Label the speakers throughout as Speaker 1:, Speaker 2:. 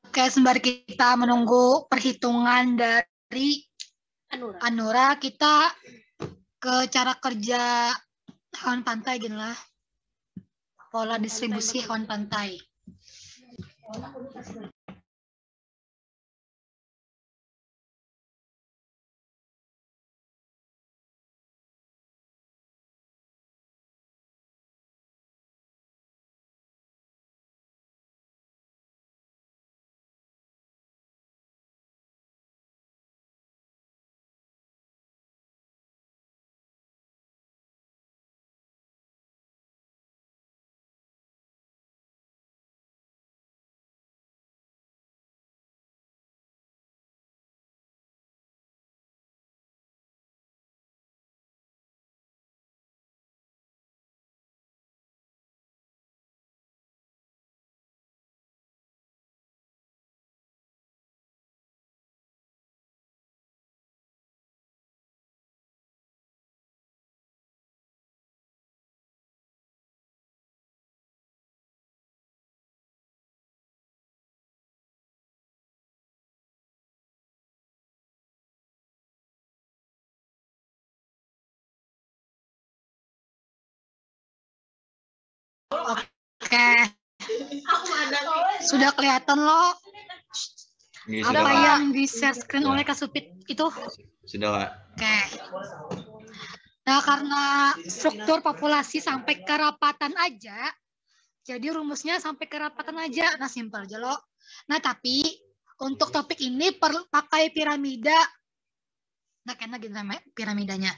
Speaker 1: Oke, sembari kita menunggu perhitungan dari Anura, kita ke cara kerja hewan pantai gini lah. Pola distribusi hewan pantai. Oke, sudah kelihatan loh apa yang di share screen oleh Kak Supit itu?
Speaker 2: Sudah, Kak.
Speaker 1: Oke. Nah, karena struktur populasi sampai kerapatan aja, jadi rumusnya sampai kerapatan aja. Nah, simpel aja loh. Nah, tapi untuk topik ini pakai piramida. Nah, kayaknya gitu namanya piramidanya.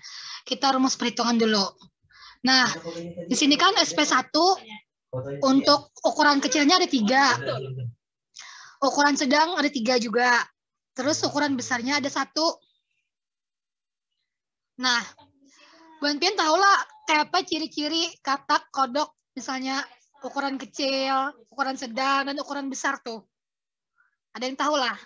Speaker 1: Kita rumus perhitungan dulu. Nah, di sini kan SP1 untuk ukuran kecilnya ada 3. Ukuran sedang ada 3 juga. Terus ukuran besarnya ada 1. Nah, bantuin tahu lah kayak apa ciri-ciri katak kodok, misalnya ukuran kecil, ukuran sedang, dan ukuran besar tuh. Ada yang tahu lah?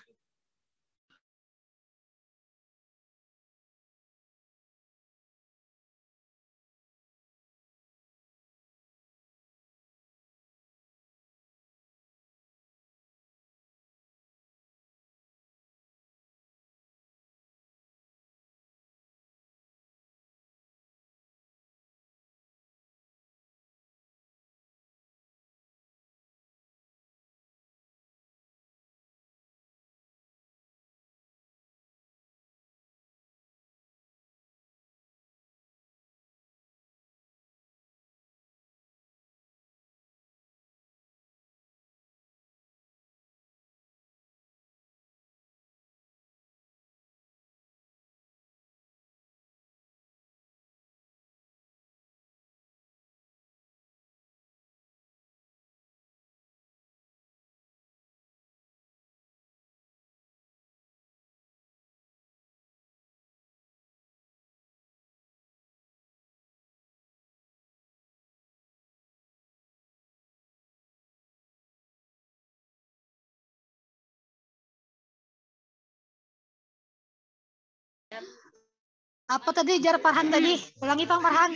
Speaker 1: Apa tadi jar Farhan tadi? Ulangi Bang Farhan.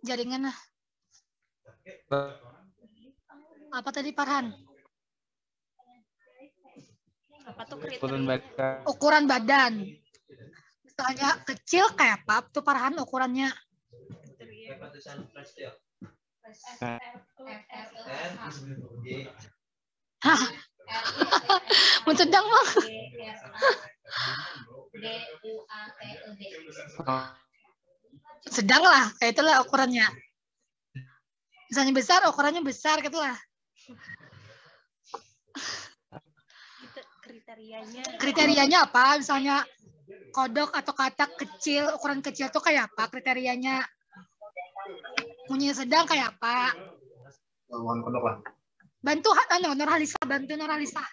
Speaker 1: Jaringan lah. Apa tadi Farhan?
Speaker 3: Apa tuh kriteria?
Speaker 1: Ukuran badan. Misalnya kecil kayak apa tuh Farhan ukurannya? Hah? Sedang Bang. Sedang lah, kayak itulah ukurannya. Misalnya besar, ukurannya besar gitu lah. Kriterianya apa? Misalnya kodok atau katak kecil, ukuran kecil tuh kayak apa kriterianya? Punya sedang kayak apa? Bantu Nurhalisa, bantu Nurhalisa.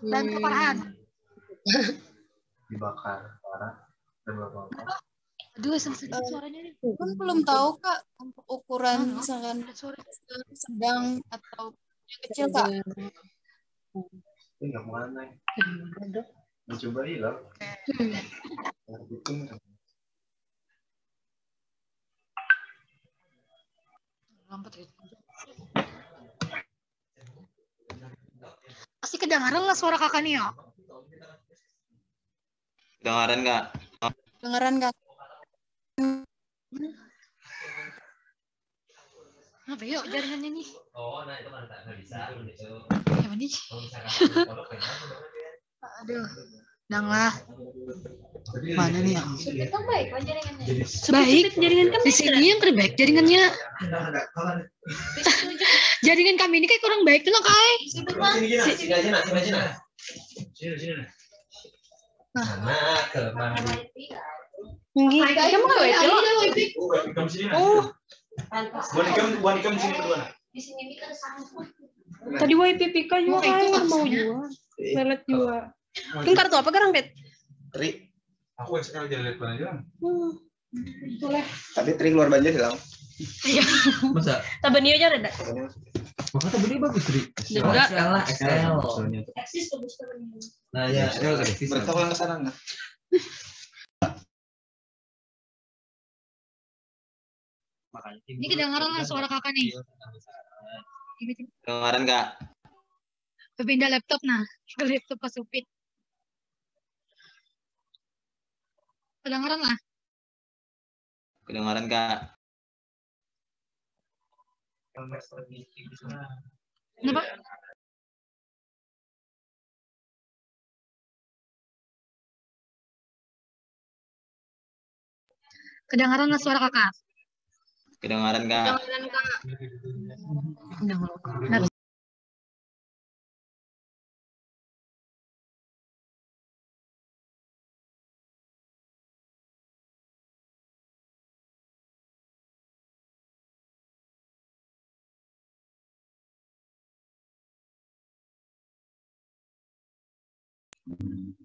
Speaker 1: Bantu Farhan.
Speaker 2: Dibakar parah dan bapak.
Speaker 1: Aduh, suaranya nih.
Speaker 4: Kan belum tahu Kak untuk ukuran misalkan sedang atau yang kecil Kak.
Speaker 2: Enggak mana. Mencoba hilang.
Speaker 1: Lambat ya. kedengaran nggak suara kakak nih ya?
Speaker 2: Kedengaran nggak?
Speaker 4: Dengeran nggak?
Speaker 1: Apa yuk jaringannya nih? Yang mana sih? Aduh, udahlah. Mana nih ya? Baik, jaringan kami di sini yang terbaik jaringannya. Jaringan kami ini kayak kurang baik tuh loh Kai. Kamu nggak wifi? Oh,
Speaker 3: Tadi wifi Pika juga kan mau juga. Lelet juga. Kan kartu apa sekarang, Bet?
Speaker 2: Tri.
Speaker 5: Aku sekali jadi lihat aja.
Speaker 3: Boleh.
Speaker 2: Tapi Tri keluar banjir hilang.
Speaker 1: iya.
Speaker 5: Masa?
Speaker 3: Tabani aja ada.
Speaker 5: Maka tadi bagus Tri.
Speaker 3: Enggak.
Speaker 5: Excel.
Speaker 2: Nah ya. Berarti aku yang kesana nggak?
Speaker 1: Ini kedengaran lah suara kakak nih.
Speaker 2: Kedengaran nggak?
Speaker 1: Pindah laptop nah, ke laptop Pak Supit. Kedengaran lah.
Speaker 2: Kedengaran nggak?
Speaker 1: Kenapa? Kedengaran lah suara kakak.
Speaker 2: Kedengaran nggak?
Speaker 1: Nah,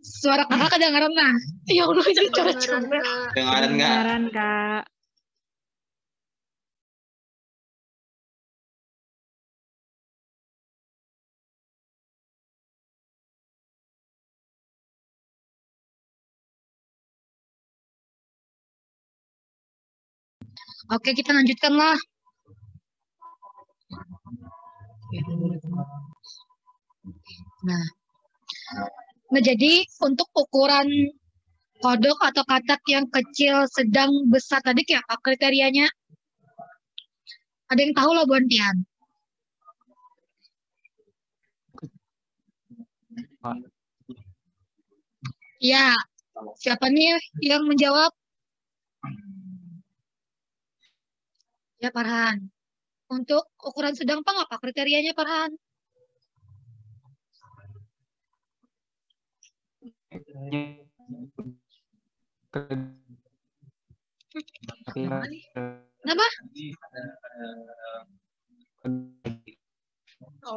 Speaker 1: suara kakak kedengaran lah. Ya Allah, itu coret-coret.
Speaker 2: Kedengaran nggak?
Speaker 3: Kedengaran, Kak.
Speaker 1: Oke, kita lanjutkan lah. Nah, jadi untuk ukuran kodok atau katak yang kecil, sedang, besar tadi kayak apa kriterianya? Ada yang tahu lah, Bu Antian? Ya, siapa nih yang menjawab? Ya, Farhan. Untuk ukuran sedang, Pang, apa kriterianya, Farhan? Kenapa?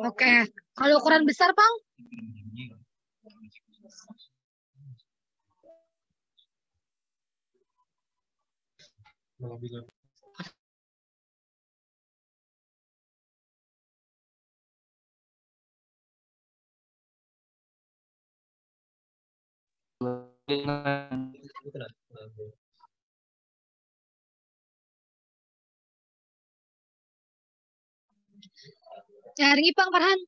Speaker 1: Oke. Kalau ukuran besar, Pang? Cari Pang, Farhan.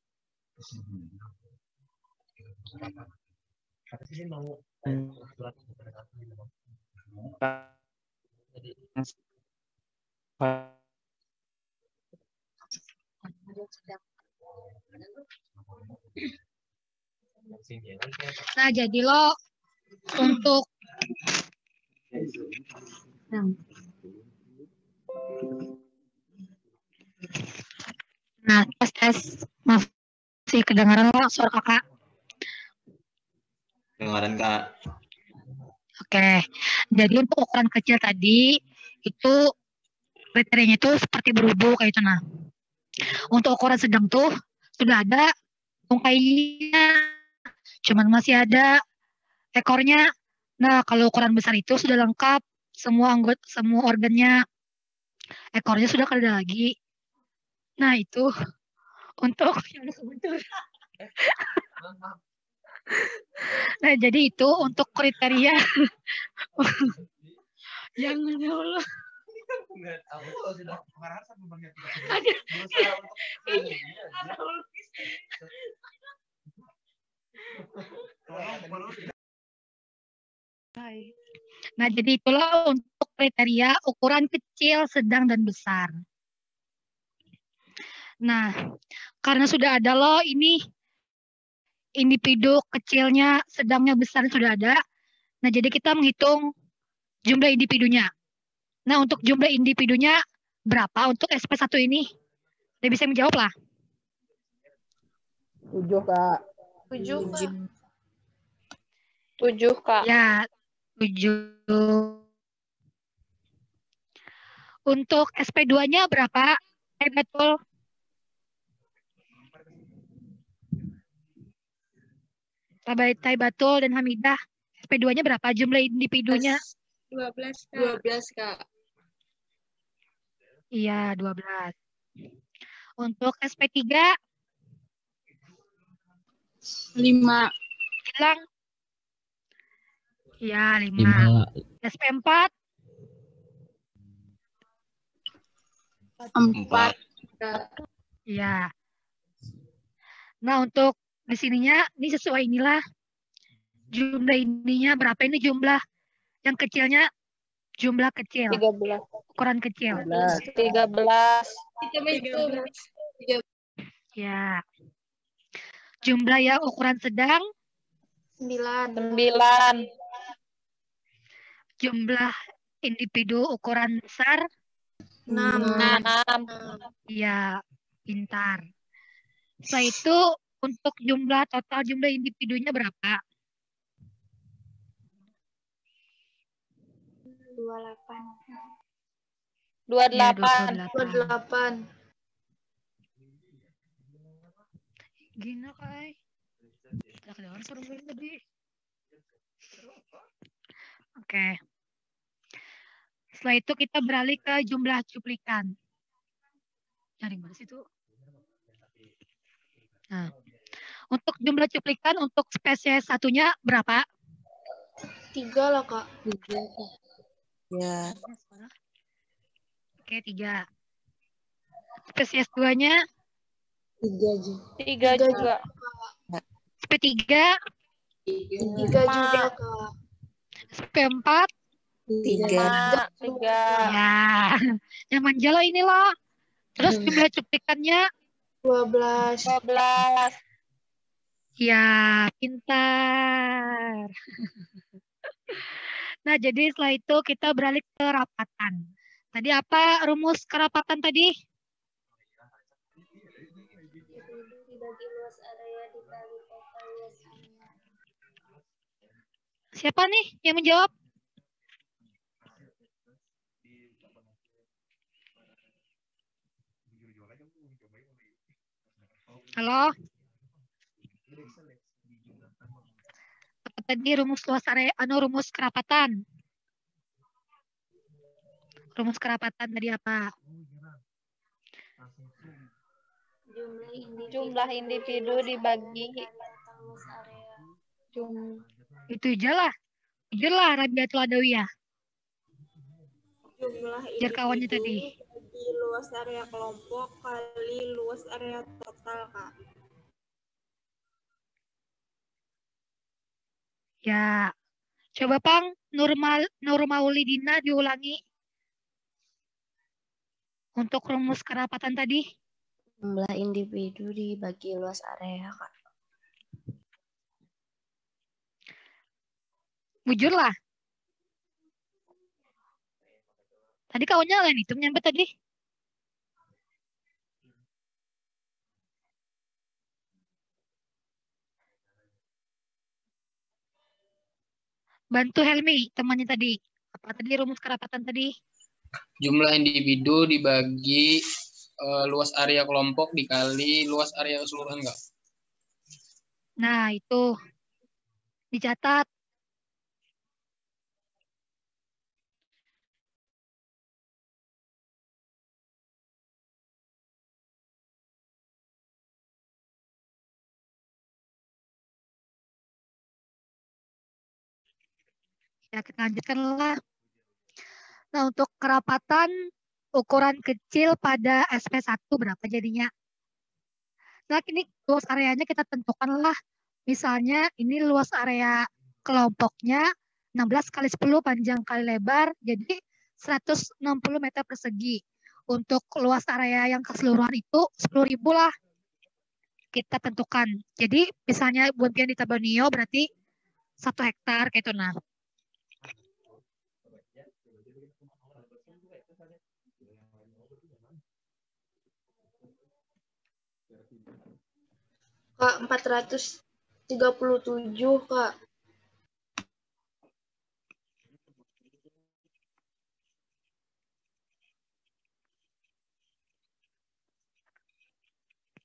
Speaker 1: Nah, jadi lo untuk nah, tes. Maaf, sih kedengaran lo suara kakak.
Speaker 2: Kedengaran nggak?
Speaker 1: Oke, jadi untuk ukuran kecil tadi itu kriterianya itu seperti berhubung kayak itu. Nah, untuk ukuran sedang tuh sudah ada tungkainya, cuman masih ada ekornya. Nah, kalau ukuran besar itu sudah lengkap semua anggota, semua organnya, ekornya sudah ada lagi. Nah, itu untuk nah, jadi itu untuk kriteria jangan ya Allah. Jadi itulah untuk kriteria ukuran kecil, sedang, dan besar. Nah, karena sudah ada loh ini individu kecilnya, sedangnya, besar sudah ada. Nah, jadi kita menghitung jumlah individunya. Nah, untuk jumlah individunya berapa untuk SP1 ini? Udah bisa menjawab lah.
Speaker 3: 7, Kak.
Speaker 4: 7, Kak.
Speaker 3: 7, Kak.
Speaker 1: Ya, 7. Untuk SP2-nya berapa? Betul. Taibatul dan Hamidah. SP2-nya berapa jumlah individunya?
Speaker 4: 12, Kak. 12, Kak.
Speaker 1: Iya, 12. Untuk SP3?
Speaker 4: 5.
Speaker 1: Hilang. Iya, 5. SP4?
Speaker 4: 4.
Speaker 1: Iya. Nah, untuk di sininya, ini sesuai inilah. Jumlah ininya berapa? Ini jumlah yang kecilnya, jumlah kecil.
Speaker 3: 13.
Speaker 1: Ukuran kecil.
Speaker 3: 13.
Speaker 1: Ya. Jumlah yang ukuran sedang.
Speaker 3: 9.
Speaker 1: Jumlah individu ukuran besar.
Speaker 3: 6.
Speaker 1: Ya, pintar. Setelah itu untuk total jumlah individunya berapa?
Speaker 3: 28.
Speaker 4: 28.
Speaker 1: Gina kai. Oke. Setelah itu kita beralih ke jumlah cuplikan. Cari mana situ? Nah, untuk jumlah cuplikan untuk spesies satunya berapa?
Speaker 4: 3 lah, Kak.
Speaker 3: Ya.
Speaker 1: Oke, 3. Spesies 2-nya?
Speaker 3: 3 juga.
Speaker 1: SP3?
Speaker 4: 3 juga, Kak.
Speaker 1: SP4?
Speaker 3: 3.
Speaker 1: Ya, yang manjalo ini loh. Terus jumlah cuplikannya?
Speaker 4: 12.
Speaker 1: Ya, pintar. Nah, jadi setelah itu kita beralih ke rapatan. Tadi apa rumus kerapatan tadi? Siapa nih yang menjawab? Halo? Apa tadi rumus luas area, rumus kerapatan? Rumus kerapatan tadi apa?
Speaker 3: Jumlah individu dibagi
Speaker 1: Itu aja lah. Jujur lah Rabiatul Adawiyah.
Speaker 6: Jumlah
Speaker 1: Biar kawannya tadi.
Speaker 6: di luas area kelompok kali luas area total, Kak.
Speaker 1: Ya. Coba Pang, Nur Maulidina diulangi. Untuk rumus kerapatan tadi.
Speaker 7: Jumlah individu dibagi luas area, Kak.
Speaker 1: Bujur lah. Tadi kawannya lain itu nyampe tadi. Bantu Helmi, temannya tadi. Apa tadi rumus kerapatan tadi?
Speaker 8: Jumlah individu dibagi luas area kelompok dikali luas area keseluruhan, enggak?
Speaker 1: Nah, itu. Dicatat. Ya, kita lanjutkan lah. Nah, untuk kerapatan ukuran kecil pada SP1 berapa jadinya? Nah, ini luas areanya kita tentukan lah. Misalnya ini luas area kelompoknya. 16 kali 10 panjang kali lebar, jadi 160 meter persegi. Untuk luas area yang keseluruhan itu 10.000 lah kita tentukan. Jadi misalnya buat pian di Tabanio berarti 1 hektar kayak itu nah.
Speaker 6: Kak, 437, Kak.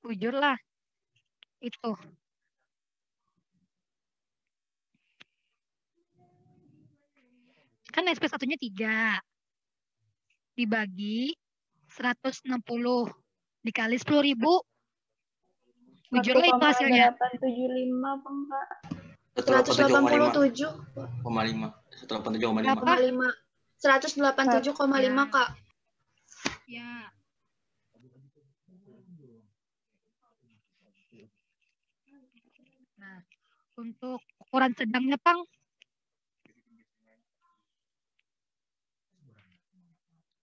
Speaker 1: Bujur lah. Itu. Kan SP satunya 3. Dibagi 160 dikali 10.000. Bujur lah itu hasilnya.
Speaker 6: 1,875, Bang, Kak.
Speaker 2: 187,5.
Speaker 6: 187,5, Kak.
Speaker 1: Ya. Nah, untuk ukuran sedangnya, Pang.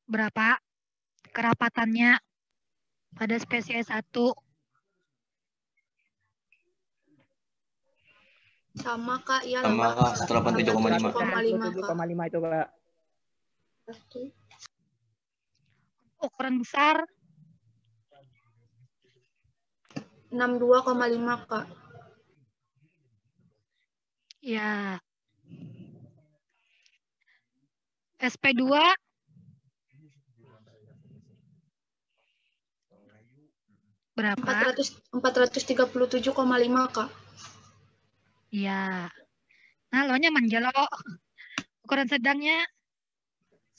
Speaker 1: Berapa kerapatannya pada spesies 1?
Speaker 6: Sama, Kak. Iya,
Speaker 2: Sama, Kak. 187,5.
Speaker 9: 187,5 itu, Kak.
Speaker 1: Ukuran besar
Speaker 6: 62,5, Kak.
Speaker 1: ya. SP2 berapa?
Speaker 6: 437,5, Kak.
Speaker 1: Iya. Nah, lo nya menjelo. Ukuran sedangnya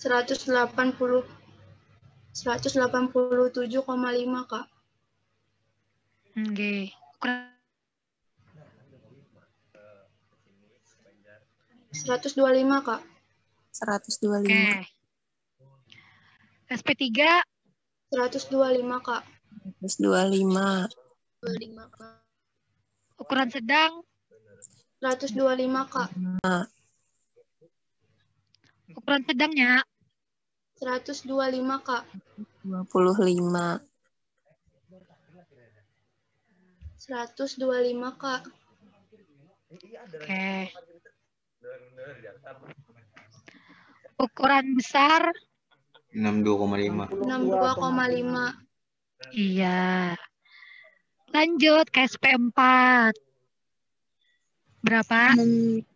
Speaker 6: 187,5, Kak.
Speaker 1: Oke. Ukuran
Speaker 6: 125, Kak.
Speaker 4: 125.
Speaker 1: Oke. SP3
Speaker 6: 125, Kak.
Speaker 4: 125.
Speaker 1: ukuran sedang
Speaker 6: 125, Kak.
Speaker 1: ukuran sedangnya
Speaker 6: 125, Kak.
Speaker 4: 25.
Speaker 6: 125, Kak.
Speaker 1: Oke. Ukuran besar
Speaker 2: 62,5.
Speaker 6: 62,5.
Speaker 1: iya. Lanjut ke SP4 berapa?
Speaker 4: 62,5.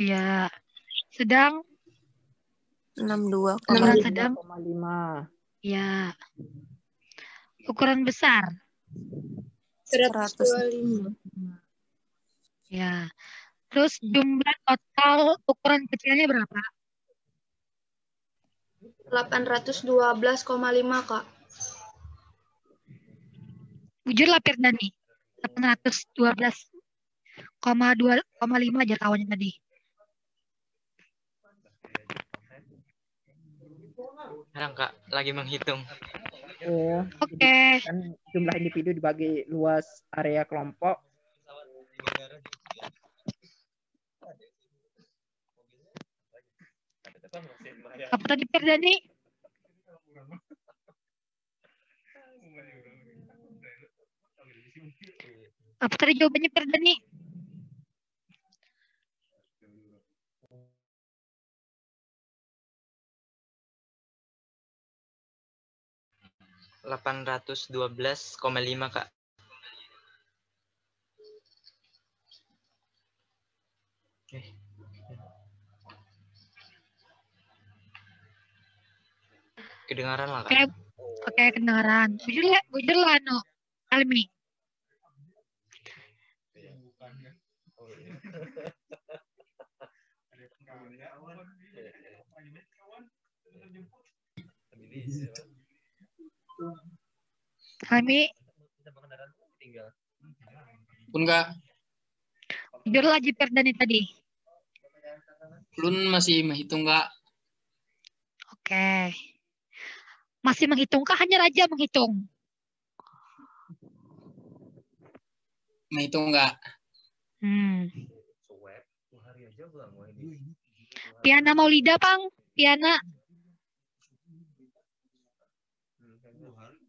Speaker 1: Iya. Sedang
Speaker 4: 62,5.
Speaker 1: ukuran sedang
Speaker 9: 62,5.
Speaker 1: iya. Ukuran besar
Speaker 6: 125.
Speaker 1: ya. Terus jumlah total ukuran kecilnya berapa?
Speaker 6: 812,5, Kak.
Speaker 1: Jujur lah Firdani. 812,5 aja tahunya tadi.
Speaker 10: Sekarang Kak lagi menghitung.
Speaker 9: Oh,
Speaker 1: Oke.
Speaker 9: kan jumlah individu dibagi luas area kelompok.
Speaker 1: Apa tadi Firdani? Apa tadi jawabannya Firdani?
Speaker 10: $812,5 Kak. Kedengaran lah Kak.
Speaker 1: Oke, kedengaran. Bujur lah no. Almi. Almi.
Speaker 8: Pun Kak.
Speaker 1: Bujur lah Firdani tadi.
Speaker 8: Lun masih menghitung Kak.
Speaker 1: Oke. Masih menghitung kah hanya Raja menghitung?
Speaker 8: Nah itu enggak.
Speaker 1: Piana Maulida, Pang. Piana.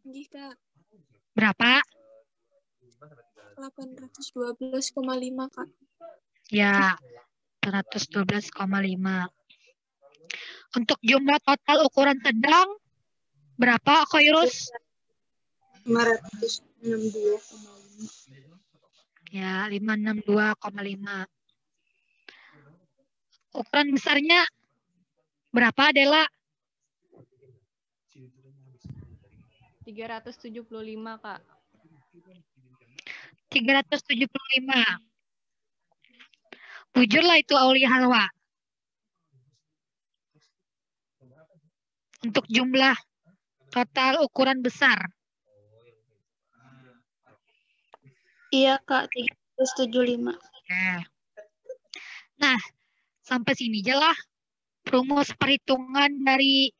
Speaker 6: Jika
Speaker 1: Berapa?
Speaker 6: 812,5 Kak.
Speaker 1: Ya, 112,5. Untuk jumlah total ukuran sedang berapa, Khairus?
Speaker 6: 562,5.
Speaker 1: Ya, 562,5. Ukuran besarnya berapa, Dela?
Speaker 3: 375, Kak.
Speaker 1: 375. Bujurlah itu Aulia Halwa. Untuk jumlah total ukuran besar.
Speaker 6: Iya Kak, 375.
Speaker 1: Nah, sampai sini aja lah rumus perhitungan dari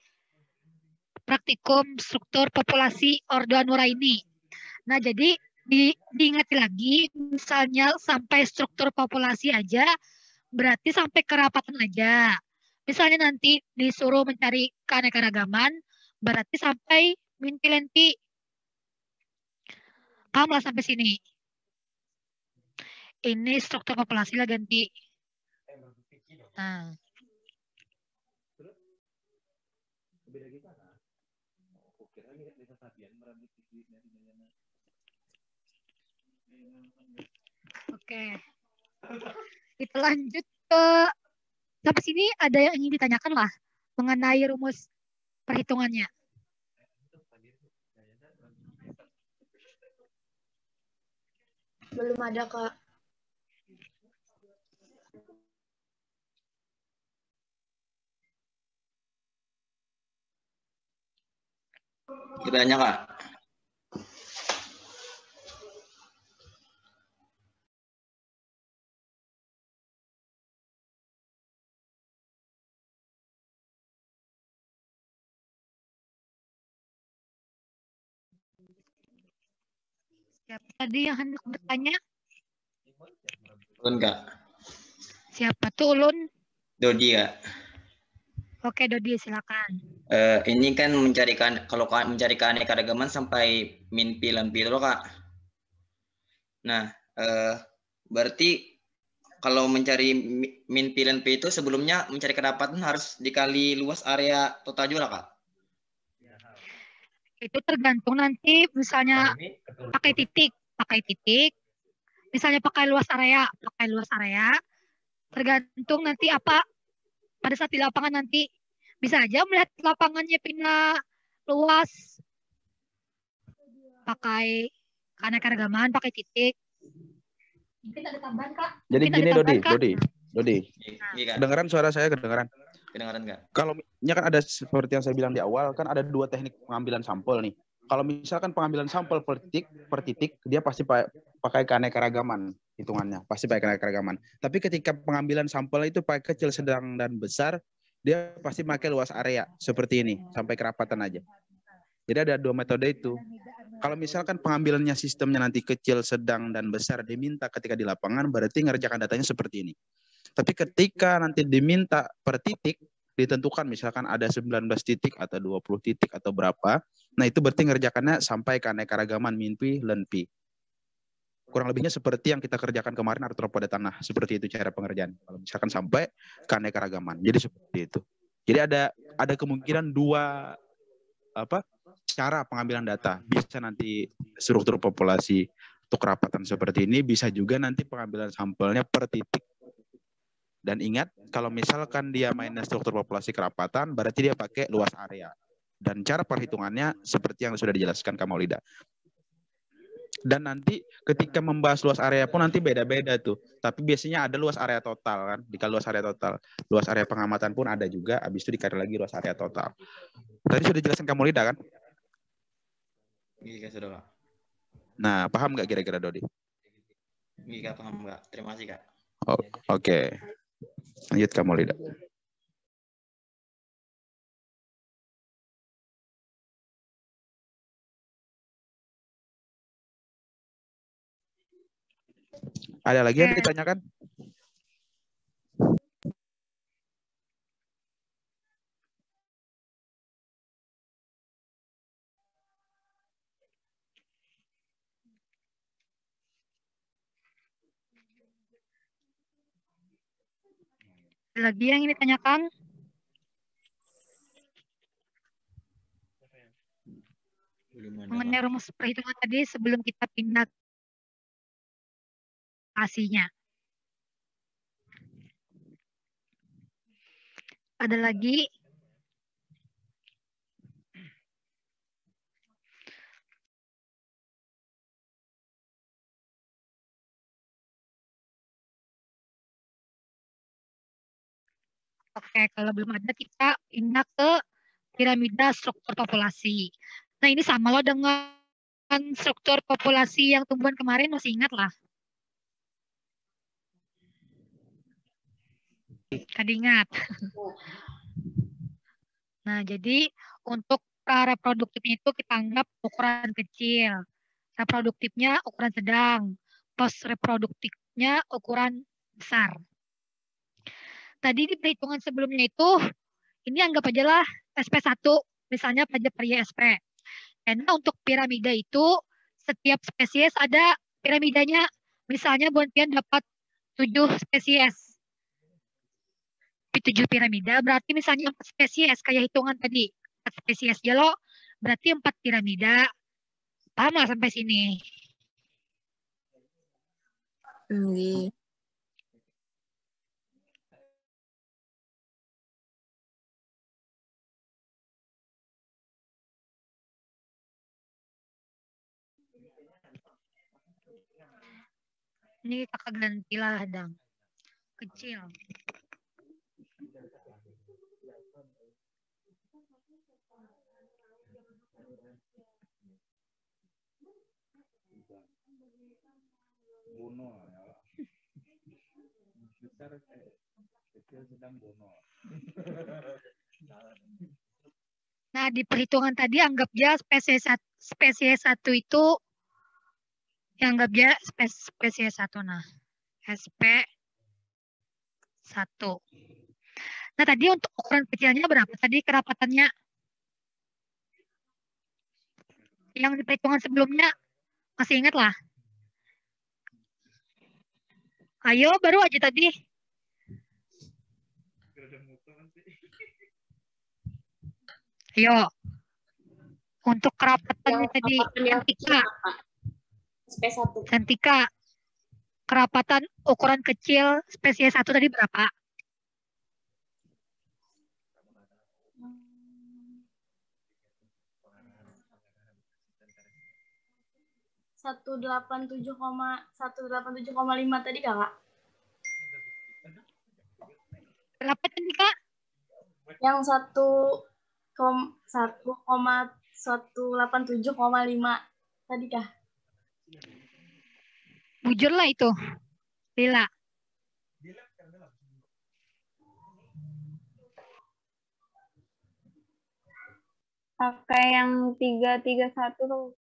Speaker 1: praktikum struktur populasi Ordo Nuraini. Nah, jadi diingat lagi, misalnya sampai struktur populasi aja, berarti sampai kerapatan aja. Misalnya nanti disuruh mencari keanekaragaman, berarti sampai minti-lenti. Paham lah sampai sini? Ini struktur populasi lah ganti. Nah. Oke. Kita lanjut ke sampai sini ada yang ingin ditanyakan lah mengenai rumus perhitungannya.
Speaker 6: Belum ada Kak.
Speaker 10: Kiranya Kak.
Speaker 1: Siapa tadi yang hendak bertanya?
Speaker 10: Ulun Kak.
Speaker 1: Siapa tuh Ulun?
Speaker 10: Dodi Kak.
Speaker 1: Oke Dodi, silakan.
Speaker 10: Ini kan kalau mencari keanekaragaman sampai min pi lan pi itu loh Kak. Nah, berarti kalau mencari min pi lan pi itu sebelumnya mencari kedapatan harus dikali luas area total juga Kak.
Speaker 1: Itu tergantung nanti misalnya pakai titik, misalnya pakai luas area, tergantung nanti apa pada saat di lapangan nanti. Bisa aja melihat lapangannya pindah luas pakai keanekaragaman, pakai titik. Mungkin ada tambahan Kak?
Speaker 11: Jadi
Speaker 1: mungkin
Speaker 11: gini Dodi.
Speaker 10: Iya,
Speaker 11: Kedengaran suara saya, kedengaran?
Speaker 10: Kedengaran nggak?
Speaker 11: Kalau kan ada seperti yang saya bilang di awal, kan ada dua teknik pengambilan sampel nih. Kalau misalkan pengambilan sampel per titik, dia pasti pakai keanekaragaman hitungannya, pasti pakai keanekaragaman. Tapi ketika pengambilan sampel itu pakai kecil, sedang, dan besar, dia pasti pakai luas area seperti ini, sampai kerapatan aja. Jadi ada dua metode itu. Kalau misalkan pengambilannya sistemnya nanti kecil, sedang, dan besar diminta ketika di lapangan, berarti ngerjakan datanya seperti ini. Tapi ketika nanti diminta per titik, ditentukan misalkan ada 19 titik atau 20 titik atau berapa, nah itu berarti ngerjakannya sampai keanekaragaman min pi lan pi. Kurang lebihnya seperti yang kita kerjakan kemarin artropoda tanah, seperti itu cara pengerjaan. Kalau misalkan sampai keanekaragaman, jadi seperti itu. Jadi ada kemungkinan dua cara pengambilan data. Bisa nanti struktur populasi untuk kerapatan seperti ini, bisa juga nanti pengambilan sampelnya per titik. Dan ingat, kalau misalkan dia mainnya struktur populasi kerapatan, berarti dia pakai luas area. Dan cara perhitungannya seperti yang sudah dijelaskan Kak Maulida. Dan nanti ketika membahas luas area pun nanti beda-beda tuh. Tapi biasanya ada luas area total kan. Jika luas area total. Luas area pengamatan pun ada juga. Habis itu dikali lagi luas area total. Tadi sudah dijelaskan Kak Maulida kan?
Speaker 10: Iya sudah Kak.
Speaker 11: Nah, paham nggak kira-kira Dodi?
Speaker 10: Iya paham Kak. Terima kasih Kak.
Speaker 11: Oke. Lanjut Kak Maulida. Ada lagi yang ditanyakan?
Speaker 1: Lagi yang ini tanyakan? Mengenai rumus perhitungan tadi sebelum kita pindah aslinya. Ada lagi? Oke, kalau belum ada kita pindah ke piramida struktur populasi. Nah, ini sama loh dengan struktur populasi yang tumbuhan kemarin, masih ingat lah. Kan ingat. Nah, jadi untuk reproduktifnya itu kita anggap ukuran kecil. Reproduktifnya ukuran sedang. Post reproduktifnya ukuran besar. Tadi di perhitungan sebelumnya itu, ini anggap aja lah SP1, misalnya pajak pria SP. Karena untuk piramida itu, setiap spesies ada piramidanya. Misalnya Bontian dapat 7 spesies. 7 piramida, berarti misalnya 4 spesies, kayak hitungan tadi. 4 spesies jelo, berarti 4 piramida. Paham lah sampai sini? Ini kakak gantilah dang. Kecil.
Speaker 11: Bono ya. Besar kecil sedang bono.
Speaker 1: Nah, di perhitungan tadi anggap aja spesies satu itu anggap aja spesies satu. Nah, SP1. Nah, tadi untuk ukuran kecilnya berapa? Tadi kerapatannya yang di perhitungan sebelumnya masih ingat lah. Ayo, baru aja tadi. Ayo. Untuk kerapatannya tadi, Santika, kerapatan ukuran kecil spesies 1 tadi berapa?
Speaker 6: 187,5 tadi kakak.
Speaker 1: Berapa tadi kak?
Speaker 6: Yang 1,187,5 tadi kah?
Speaker 1: Bujur lah itu, Lila.
Speaker 6: Pakai yang 331 tuh.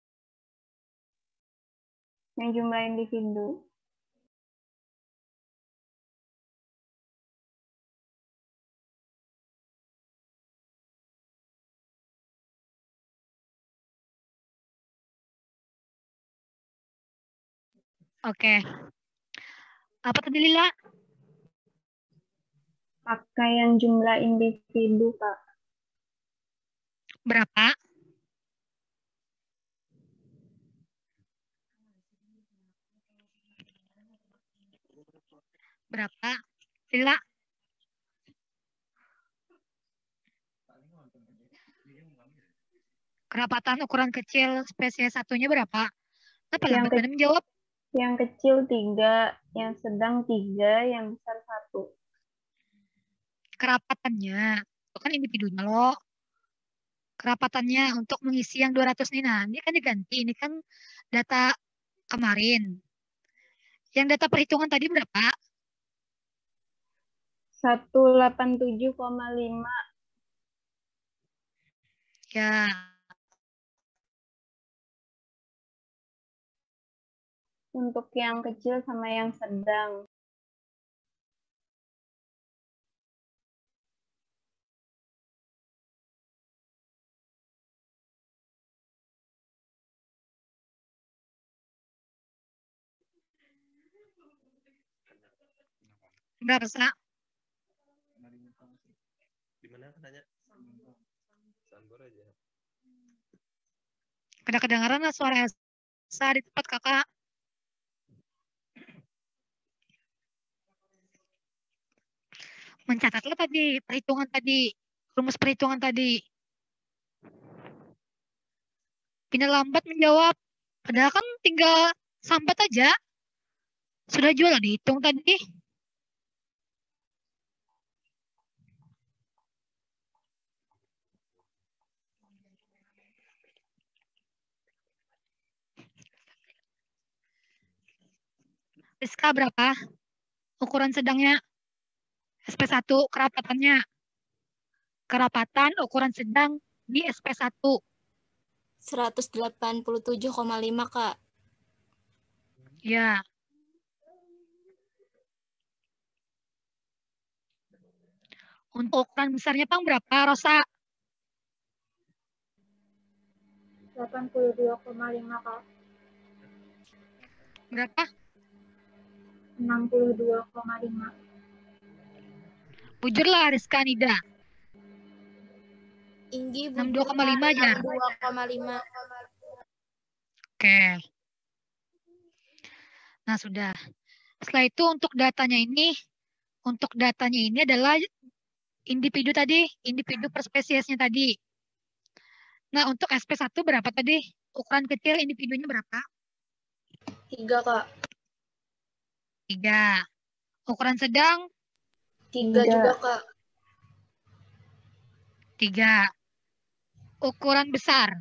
Speaker 6: Yang jumlah individu.
Speaker 1: Oke. Apa tadi Lila?
Speaker 6: Pakai yang jumlah individu, Kak.
Speaker 1: Berapa? Berapa? Lila? Kerapatan ukuran kecil spesies satunya berapa? Apa lambat mana menjawab?
Speaker 6: Yang kecil 3, yang sedang 3, yang besar 1.
Speaker 1: Kerapatannya, itu kan individunya loh. Kerapatannya untuk mengisi yang 200 nih. Nah, ini kan diganti. Ini kan data kemarin. Yang data perhitungan tadi berapa?
Speaker 6: 187,5.
Speaker 1: Ya.
Speaker 6: Untuk yang kecil sama yang sedang.
Speaker 1: Berapa, Sa?
Speaker 2: Di mana kan nanya? Sambor aja.
Speaker 1: Kada kedengaran lah suara Sa di tempat kakak. Mencatatlah tadi, perhitungan tadi, rumus perhitungan tadi. Pina lambat menjawab. Padahal kan tinggal sambat aja. Sudah juga dihitung tadi. Rizka berapa? Ukuran sedangnya. SP1 kerapatannya. Kerapatan ukuran sedang di SP1.
Speaker 4: 187,5, Kak.
Speaker 1: Ya. Untuk ukuran besarnya Pang berapa, Rosa?
Speaker 6: 82,5, Kak.
Speaker 1: Berapa?
Speaker 6: 62,5.
Speaker 1: Bujurlah Rizka Nida.
Speaker 4: Inggi
Speaker 1: 62,5 aja.
Speaker 4: 62,5.
Speaker 1: Oke. Nah, sudah. Setelah itu untuk datanya ini adalah individu tadi, individu per spesiesnya tadi. Nah, untuk SP1 berapa tadi? Ukuran kecil individunya berapa?
Speaker 6: 3, Kak.
Speaker 1: 3. Ukuran sedang?
Speaker 6: 3 juga, Kak.
Speaker 1: 3. Ukuran besar?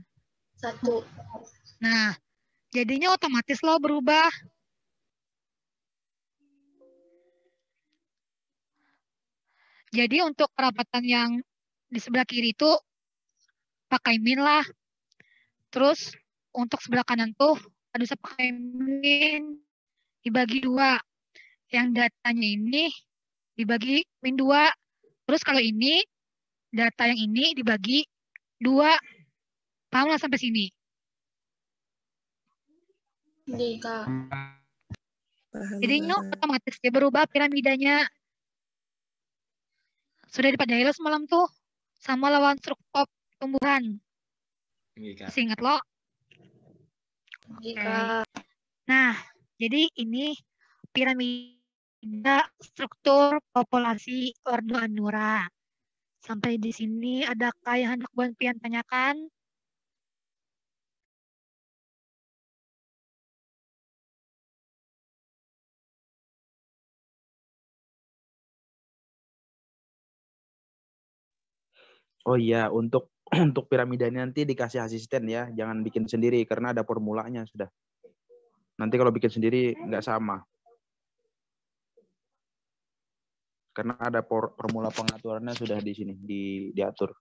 Speaker 6: 1.
Speaker 1: Nah, jadinya otomatis lo berubah. Jadi untuk kerapatan yang di sebelah kiri itu pakai min lah. Terus untuk sebelah kanan tuh ada usah pakai min, dibagi 2. Yang datanya ini dibagi min 2. Terus kalau ini data yang ini dibagi 2. Paham lah sampai sini?
Speaker 6: Jadi, Kak.
Speaker 1: Jadi ini otomatis dia berubah piramidanya. Sudah dipelajari lo semalam tuh sama lawan struktur tumbuhan. Masih ingat lo? Oke. Nah, jadi ini piramida struktur populasi Ordo Anura. Sampai di sini adakah yang hendak Buan Pian tanyakan?
Speaker 11: Oh iya, untuk piramidanya nanti dikasih asisten ya, jangan bikin sendiri karena ada formulanya sudah. Nanti kalau bikin sendiri nggak sama. Karena ada formula pengaturannya sudah di sini, diatur.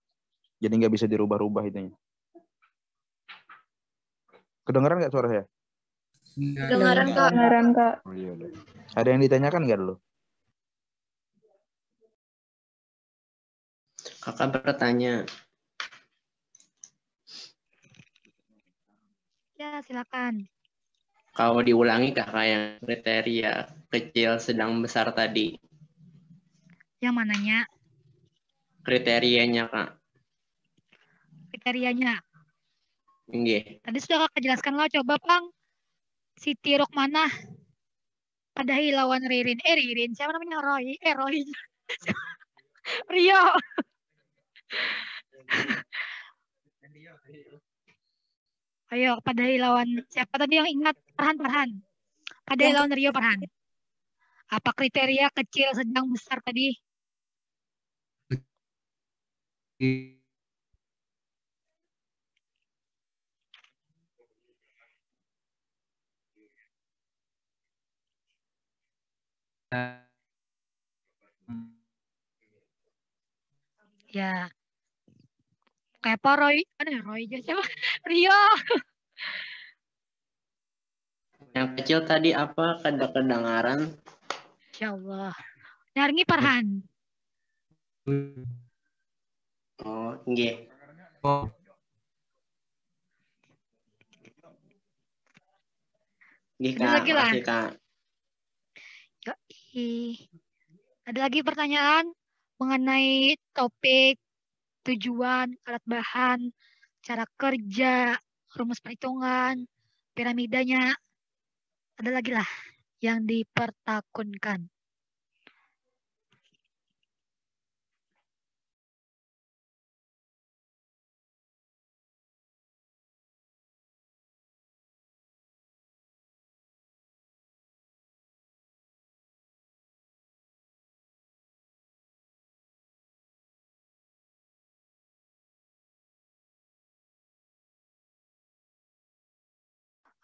Speaker 11: Jadi nggak bisa dirubah-rubah itunya. Kedengeran nggak suara saya?
Speaker 6: Kedengaran, Kak.
Speaker 3: Kedengaran, Kak.
Speaker 11: Oh, iya, udah. Ada yang ditanyakan nggak dulu?
Speaker 12: Kakak bertanya.
Speaker 1: Ya, silakan.
Speaker 12: Kalau diulangi kakak yang kriteria kecil, sedang, besar tadi.
Speaker 1: Yang mananya?
Speaker 12: Kriterianya, Kak.
Speaker 1: Kriterianya.
Speaker 12: Nggih.
Speaker 1: Tadi sudah kakak jelaskan lo, coba Pang. Siti Rokmanah pada lawan Ririn. Ririn, siapa namanya? Roy. Rio. Ayo, pada lawan siapa tadi yang ingat? Farhan. Pada lawan Rio Farhan. Apa kriteria kecil, sedang, besar tadi? Ya. Kayak apa Roy? Ada Roy aja siapa? Rio.
Speaker 12: Yang kecil tadi apa? Kedengaran.
Speaker 1: Insya Allah. Nyaringi Farhan.
Speaker 12: Oh, nggih. Nggih,
Speaker 1: Ada
Speaker 12: Kak.
Speaker 1: lagi lah.
Speaker 12: Makasih, Kak.
Speaker 1: Yoi. Ada lagi pertanyaan mengenai topik tujuan, alat bahan, cara kerja, rumus perhitungan, piramidanya. Ada lagi lah yang dipertakunkan.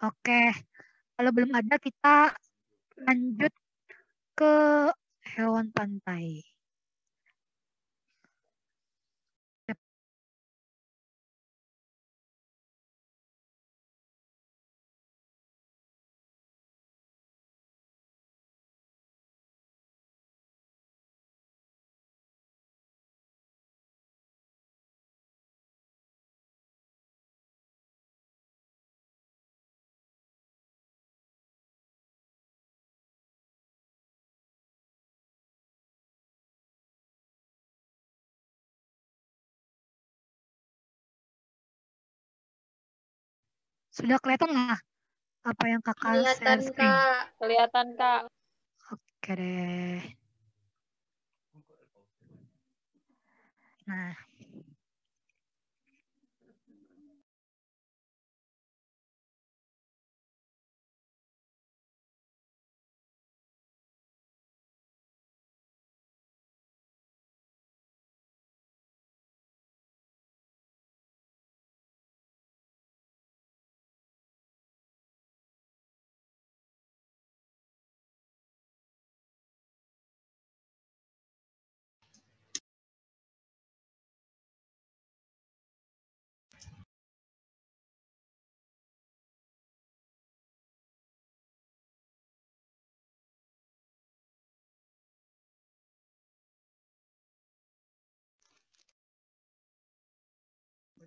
Speaker 1: Oke, kalau belum ada kita lanjut ke hewan pantai. Sudah kelihatan lah apa yang kakak
Speaker 3: Kelihatan,
Speaker 1: share screen?
Speaker 3: Kak. Kelihatan, Kak.
Speaker 1: Oke deh. Nah,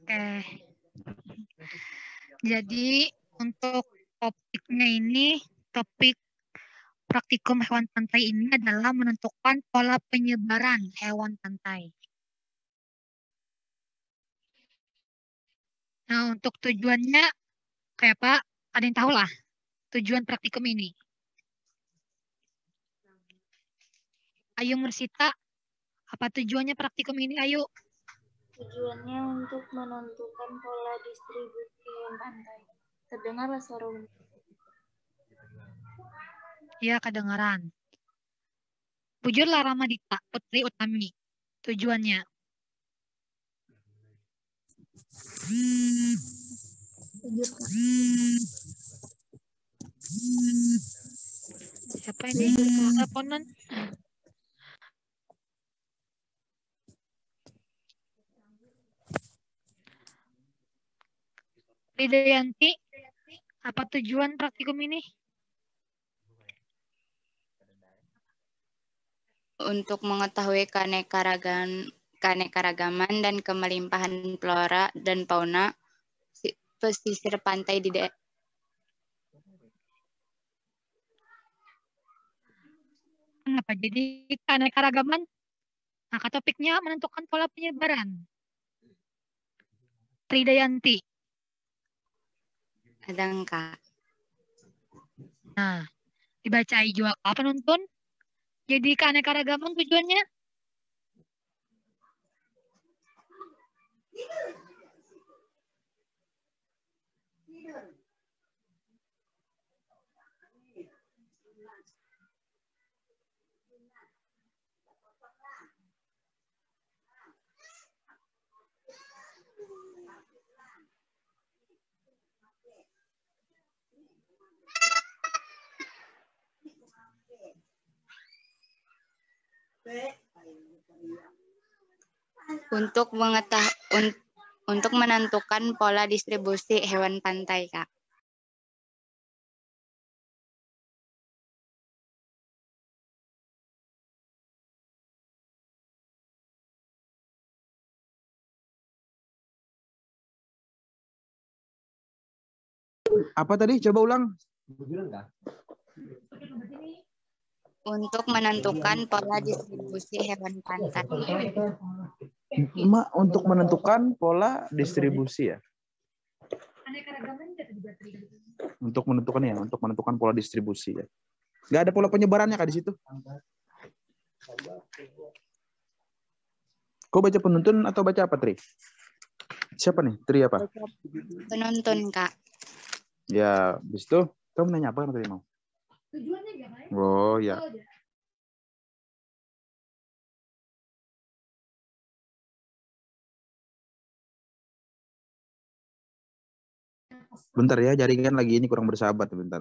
Speaker 1: oke. Jadi untuk topiknya ini, topik praktikum hewan pantai ini adalah menentukan pola penyebaran hewan pantai. Nah, untuk tujuannya, kayak Pak, ada yang tahu lah tujuan praktikum ini. Ayo Mersita, apa tujuannya praktikum ini? Ayo.
Speaker 6: Tujuannya untuk menentukan pola distribusi hewan pantai. Terdengar suara
Speaker 1: Iya, kedengaran. Bujurlah Ramadita Putri Utami. Tujuannya. Siapa ini? Teleponan. Widayanti, apa tujuan praktikum ini?
Speaker 13: Untuk mengetahui keanekaragaman dan kemelimpahan flora dan fauna pesisir pantai di daerah.
Speaker 1: Kenapa jadi keanekaragaman? Nah, topiknya menentukan pola penyebaran. Tridayanti.
Speaker 13: Ada Kak.
Speaker 1: Nah, dibacai juga apa penuntun? Jadi keanekaragaman tujuannya?
Speaker 13: Untuk menentukan pola distribusi hewan pantai, Kak.
Speaker 11: Apa tadi? Coba ulang.
Speaker 13: Untuk menentukan pola distribusi hewan pantai.
Speaker 11: Untuk menentukan pola distribusi ya. Untuk menentukan pola distribusi ya. Nggak ada pola penyebarannya Kak di situ. Kau baca penuntun atau baca apa, Tri? Siapa nih? Tri apa?
Speaker 13: Penuntun, Kak.
Speaker 11: Ya, habis itu kamu nanya apa tadi mau?
Speaker 1: Tujuannya gimana?
Speaker 11: Oh, ya. Bentar ya, jaringan lagi ini kurang bersahabat. Bentar.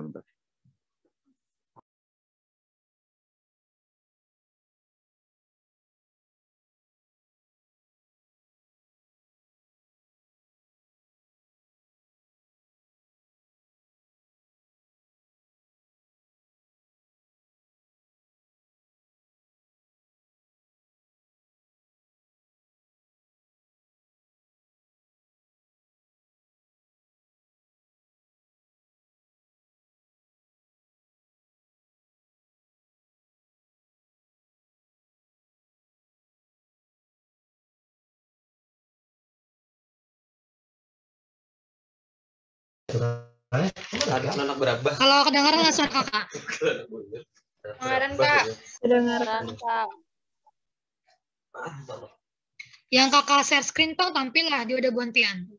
Speaker 1: Kalau kedengaran nggak suara kakak?
Speaker 3: Kedengaran Kak. Kedengaran Kak.
Speaker 1: Yang kakak share screen tuh tampil lah, dia udah gantian.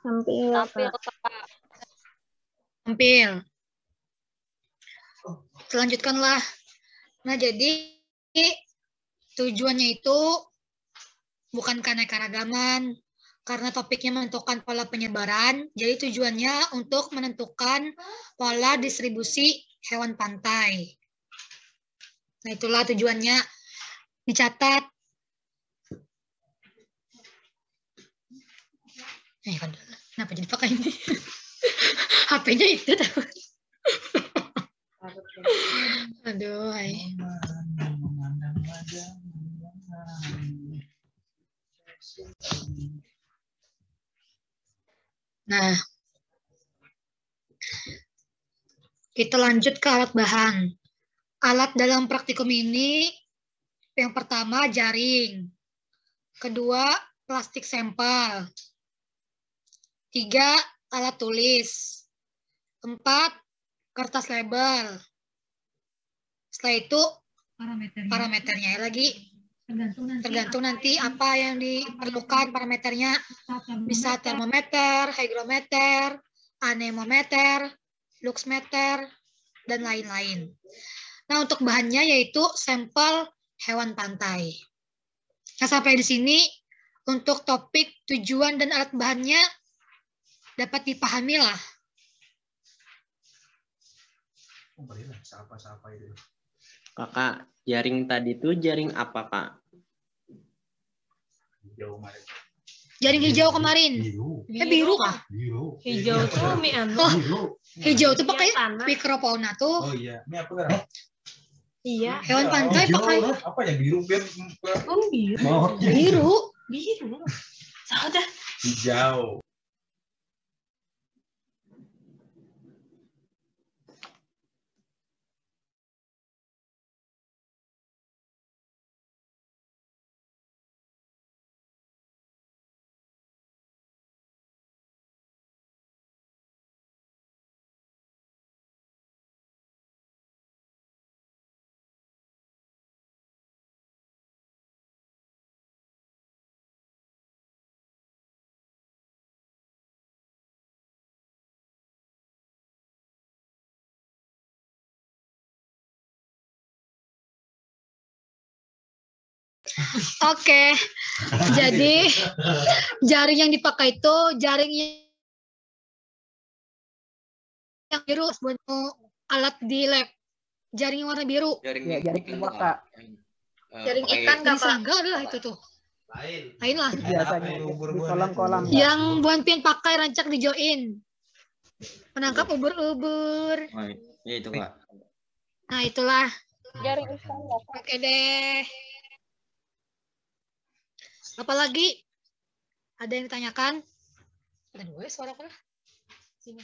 Speaker 3: Tampil Kak.
Speaker 1: Tampil. Selanjutkanlah. Nah, jadi tujuannya itu bukan keanekaragaman, karena topiknya menentukan pola penyebaran, jadi tujuannya untuk menentukan pola distribusi hewan pantai. Nah, itulah tujuannya. Dicatat. Kenapa jadi pakai ini? HP-nya itu tahu. Aduh, Nah, kita lanjut ke alat bahan. Alat dalam praktikum ini, yang pertama jaring, kedua plastik sampel, 3 alat tulis, 4 kertas label. Setelah itu parameternya lagi tergantung nanti apa yang diperlukan parameternya, bisa termometer, hygrometer, anemometer, luxmeter, dan lain-lain. Nah, untuk bahannya yaitu sampel hewan pantai. Nah, sampai di sini untuk topik tujuan dan alat bahannya dapat dipahami lah.
Speaker 12: Kakak, jaring tadi tuh jaring apa, Kak?
Speaker 1: Jaring hijau kemarin. Biru kah?
Speaker 3: Biru. Hijau tuh
Speaker 1: hijau tuh pakai microfauna tuh.
Speaker 5: Oh iya. Ini apa kan?
Speaker 3: Iya.
Speaker 1: Hewan pantai pakai.
Speaker 5: Apa yang biru?
Speaker 1: Biru.
Speaker 3: Biru. Sudah.
Speaker 5: Hijau.
Speaker 1: Oke. Jadi jaring yang dipakai itu jaring yang biru buat alat di lab. Jaring yang warna biru.
Speaker 10: Jaring
Speaker 9: Kak.
Speaker 1: Jaring ikan nggak Pak? Adalah itu tuh. Lain lah.
Speaker 9: Biasanya di kolam-kolam.
Speaker 1: Yang Buan Pian pakai rancak di join. Menangkap ubur-ubur.
Speaker 10: Oh, iya itu Kak.
Speaker 1: Nah, itulah.
Speaker 3: Jaring ikan nggak Kak?
Speaker 1: Oke deh. Apalagi? Ada yang ditanyakan? Ada dua suara apa? Sini.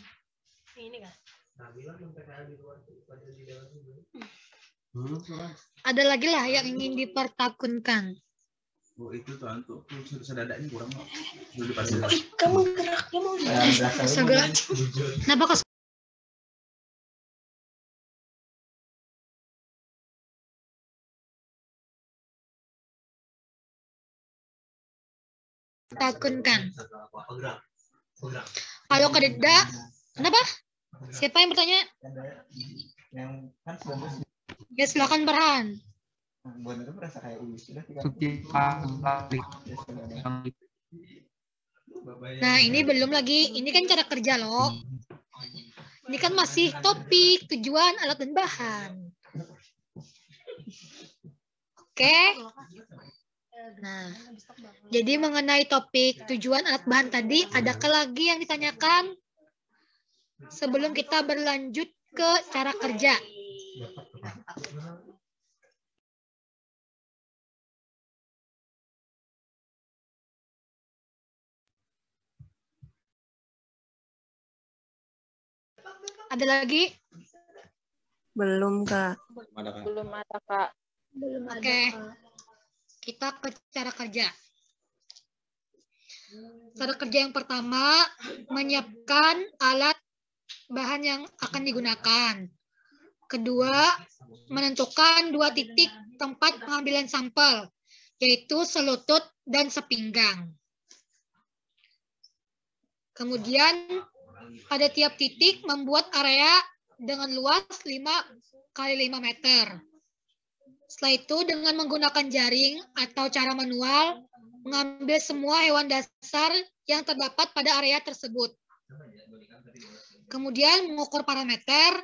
Speaker 1: Ini kan. Ada lagi lah yang ingin dipertakunkan.
Speaker 11: Oh, itu tuh antuk sedadaknya kurang. Sudah pasti.
Speaker 3: Kamu geraknya mau
Speaker 1: Segala. Kenapa kok takunkan? Kalau kededa, kenapa? Siapa yang bertanya? Ya silakan Berhan. Nah ini belum lagi, ini kan cara kerja loh. Ini kan masih topik, tujuan, alat dan bahan. Oke. Nah, jadi mengenai topik tujuan alat bahan tadi, adakah lagi yang ditanyakan sebelum kita berlanjut ke cara kerja? Ada lagi?
Speaker 3: Belum, Kak.
Speaker 6: Belum ada, Kak.
Speaker 1: Oke. Kita ke cara kerja. Cara kerja yang pertama, menyiapkan alat bahan yang akan digunakan. Kedua, menentukan 2 titik tempat pengambilan sampel, yaitu selutut dan sepinggang. Kemudian, pada tiap titik membuat area dengan luas 5 kali 5 meter. Setelah itu dengan menggunakan jaring atau cara manual, mengambil semua hewan dasar yang terdapat pada area tersebut. Kemudian mengukur parameter,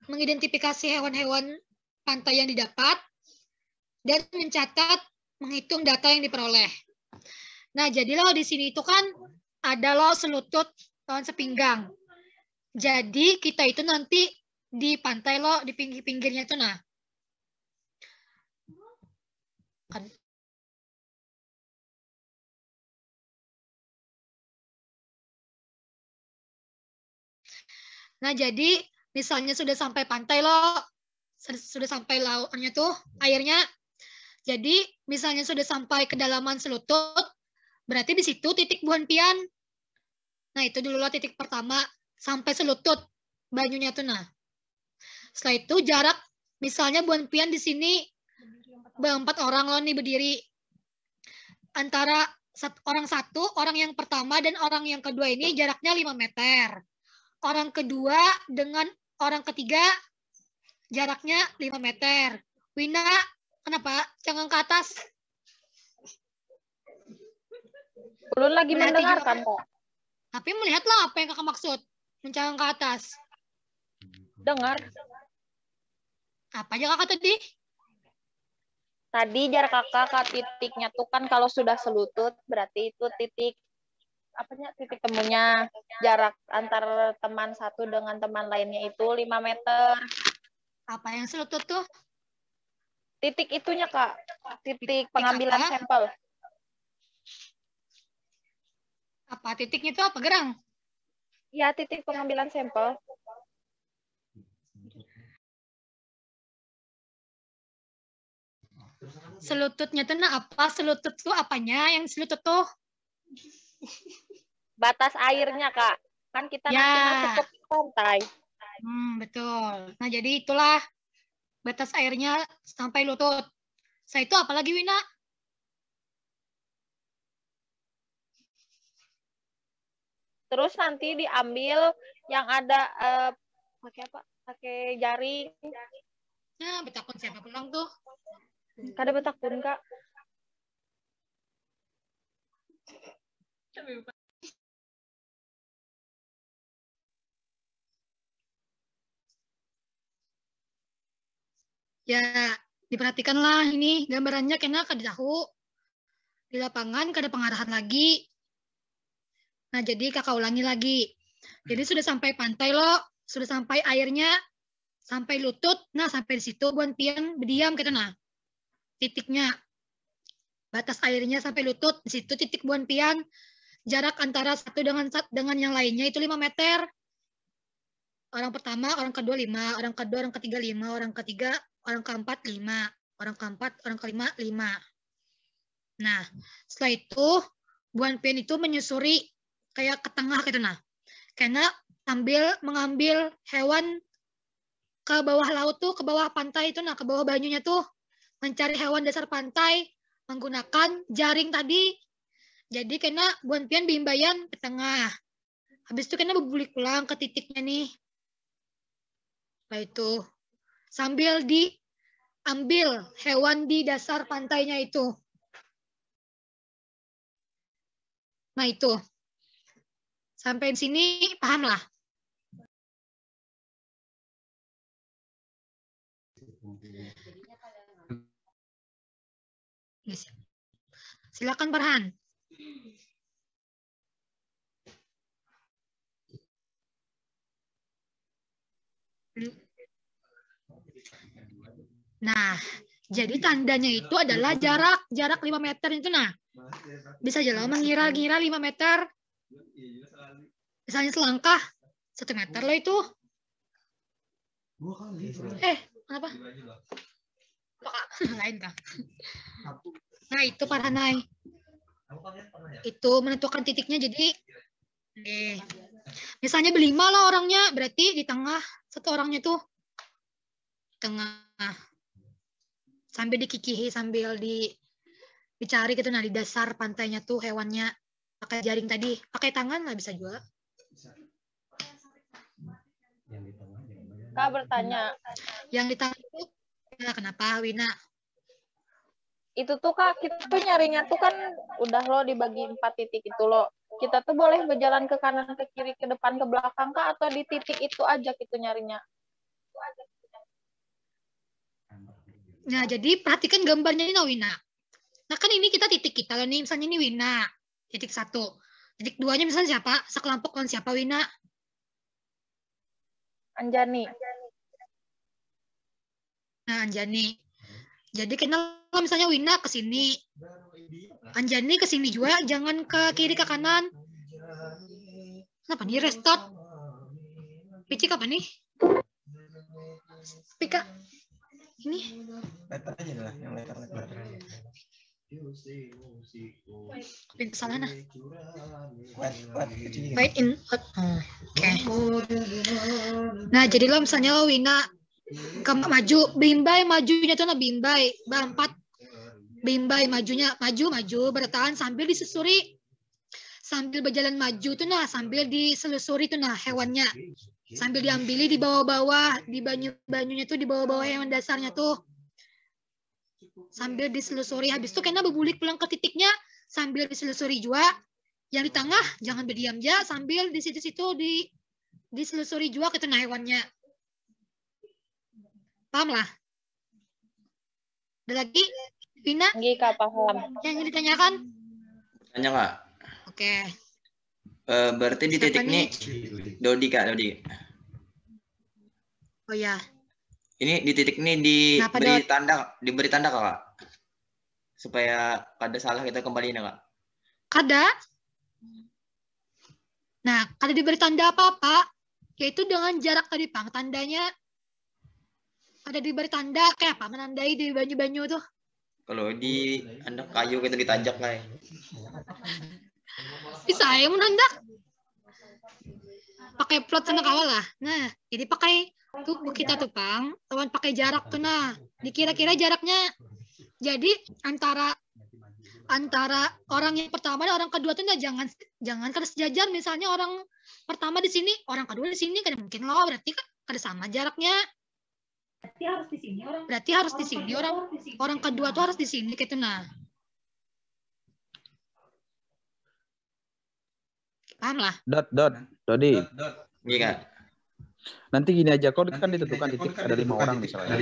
Speaker 1: mengidentifikasi hewan-hewan pantai yang didapat, dan mencatat, menghitung data yang diperoleh. Nah, jadi loh di sini itu kan ada loh selutut lawan sepinggang. Jadi kita itu nanti di pantai loh, di pinggir-pinggirnya tuh nah. Nah, jadi misalnya sudah sampai pantai loh, sudah sampai lautnya tuh, airnya. Jadi misalnya sudah sampai kedalaman selutut, berarti di situ titik buan pian. Nah, itu dulu lah titik pertama, sampai selutut banyunya tuh nah. Setelah itu jarak, misalnya buan pian di sini 4 orang loh nih berdiri. Antara orang satu, orang yang pertama dan orang yang kedua ini jaraknya 5 meter. Orang kedua dengan orang ketiga jaraknya 5 meter. Wina, kenapa? Jangan ke atas.
Speaker 6: Belum lagi mendengarkan, Kak.
Speaker 1: Tapi melihatlah apa yang kakak maksud. Mencang ke atas.
Speaker 6: Dengar.
Speaker 1: Apa aja kakak tadi?
Speaker 6: Tadi jarak kakak ke titiknya tuh kan kalau sudah selutut berarti itu titik titik temunya, jarak antar teman satu dengan teman lainnya itu 5 meter.
Speaker 1: Apa yang selutut tuh?
Speaker 6: Titik itunya, Kak. Titik pengambilan sampel.
Speaker 1: Apa titiknya itu apa, Gerang?
Speaker 6: Ya, titik pengambilan sampel.
Speaker 1: Selututnya tuh nah apa? Selutut tuh apanya? Yang selutut tuh?
Speaker 6: Batas airnya, Kak. Kan kita
Speaker 1: ya.
Speaker 6: nanti masuk ke pantai.
Speaker 1: Betul. Nah, jadi itulah batas airnya sampai lutut. Saya itu apa lagi, Wina?
Speaker 6: Terus nanti diambil yang ada pakai apa? Pakai jaring.
Speaker 1: Nah, betakun siapa pulang tuh?
Speaker 6: Kada betakun, Kak.
Speaker 1: Ya, diperhatikanlah ini gambarannya kena kada tahu. Di lapangan kada pengarahan lagi. Nah, jadi kakak ulangi lagi. Jadi sudah sampai pantai loh, sudah sampai airnya, sampai lutut. Nah, sampai di situ buan pian berdiam gitu nah. Titiknya. Batas airnya sampai lutut, di situ titik buan pian. Jarak antara satu dengan yang lainnya itu 5 meter. Orang pertama, orang kedua 5, orang kedua, orang ketiga 5, orang ketiga, orang keempat 5, orang keempat, orang kelima 5. Nah, setelah itu Bu Anpin itu menyusuri kayak ke tengah gitu nah. Karena mengambil hewan ke bawah laut tuh, ke bawah pantai itu nah, ke bawah banyunya tuh mencari hewan dasar pantai menggunakan jaring tadi. Jadi kena Bu Anpin bimbayan ke tengah. Habis itu kena berbulik pulang ke titiknya nih. Setelah itu sambil diambil hewan di dasar pantainya itu. Nah itu. Sampai di sini paham lah. Yes. Silakan Farhan. Nah, jadi tandanya itu adalah jarak 5 meter itu nah. Bisa aja lah mengira-ngira 5 meter. Misalnya selangkah 1 meter lah itu. Kenapa? Lain kah? Nah, itu Farhanai. Itu menentukan titiknya jadi misalnya berlima lah orangnya, berarti di tengah satu orangnya tuh tengah sambil dikikihi, sambil dicari gitu nah di dasar pantainya tuh hewannya pakai jaring tadi, pakai tangan lah bisa juga.
Speaker 6: Kak bertanya.
Speaker 1: Yang di tangan itu kenapa Wina?
Speaker 6: Itu tuh Kak, kita tuh nyarinya tuh kan udah lo dibagi 4 titik itu lo. Kita tuh boleh berjalan ke kanan, ke kiri, ke depan, ke belakang Kak, atau di titik itu aja gitu nyarinya?
Speaker 1: Nah, jadi perhatikan gambarnya ini nah Wina. Nah kan ini kita titik kita lah nih, misalnya ini Wina, titik 1. Titik 2-nya misalnya siapa? Sekelompok dengan siapa Wina?
Speaker 6: Anjani.
Speaker 1: Nah, Anjani. Jadi kalau misalnya Wina ke sini, Anjani ke sini juga, jangan ke kiri ke kanan. Kenapa nih restart? Picik apa nih? Pika. Ini.
Speaker 2: Letter aja lah, yang letter aja.
Speaker 1: Pintu salah nah.
Speaker 2: Wait
Speaker 1: in. Oke. Nah, jadi lo misalnya lo Wina ke maju, bimbai majunya tuh nah bimbai, 4 bimbai majunya maju bertahan sambil disusuri, sambil berjalan maju tuh nah, sambil diselusuri tuh nah hewannya, sambil diambili di bawah-bawah, di banyunya tuh di bawah-bawah hewan dasarnya tuh, sambil diselusuri. Habis itu kena berbulik pulang ke titiknya sambil diselusuri juga. Yang di tengah jangan berdiam aja, sambil di situ-situ diselusuri juga ke nah hewannya. Paham lah? Ada lagi? Vina?
Speaker 6: Nggih, Kak, paham.
Speaker 1: Yang ditanyakan?
Speaker 10: Tanya Kak.
Speaker 1: Oke.
Speaker 10: Berarti di titik ini Dodi Kak, Dodi.
Speaker 1: Oh ya.
Speaker 10: Ini di titik ini diberi tanda Kak. Supaya kada salah kita kembali Kak.
Speaker 1: Kada? Nah, kada diberi tanda apa-apa, yaitu dengan jarak tadi Pang, tandanya ada diberi tanda kayak apa? Menandai di banyu-banyu tuh.
Speaker 10: Kalau di anak kayu kita ditanjak kayak.
Speaker 1: Bisa ya menandak. Pakai plot sama kawal lah. Nah, jadi pakai tuh kita tuh Pang, lawan pakai jarak tuh nah. Dikira-kira jaraknya. Jadi antara orang yang pertama dan orang kedua tuh nah, jangan kada sejajar. Misalnya orang pertama di sini, orang kedua di sini, kada mungkin loh, berarti kan kada sama jaraknya. Berarti harus di sini orang kedua tuh harus di sini gitu nah. Paham lah?
Speaker 11: Dodi.
Speaker 10: Iya.
Speaker 11: Nanti gini aja, kau kan ditentukan titik ada 5 orang misalnya.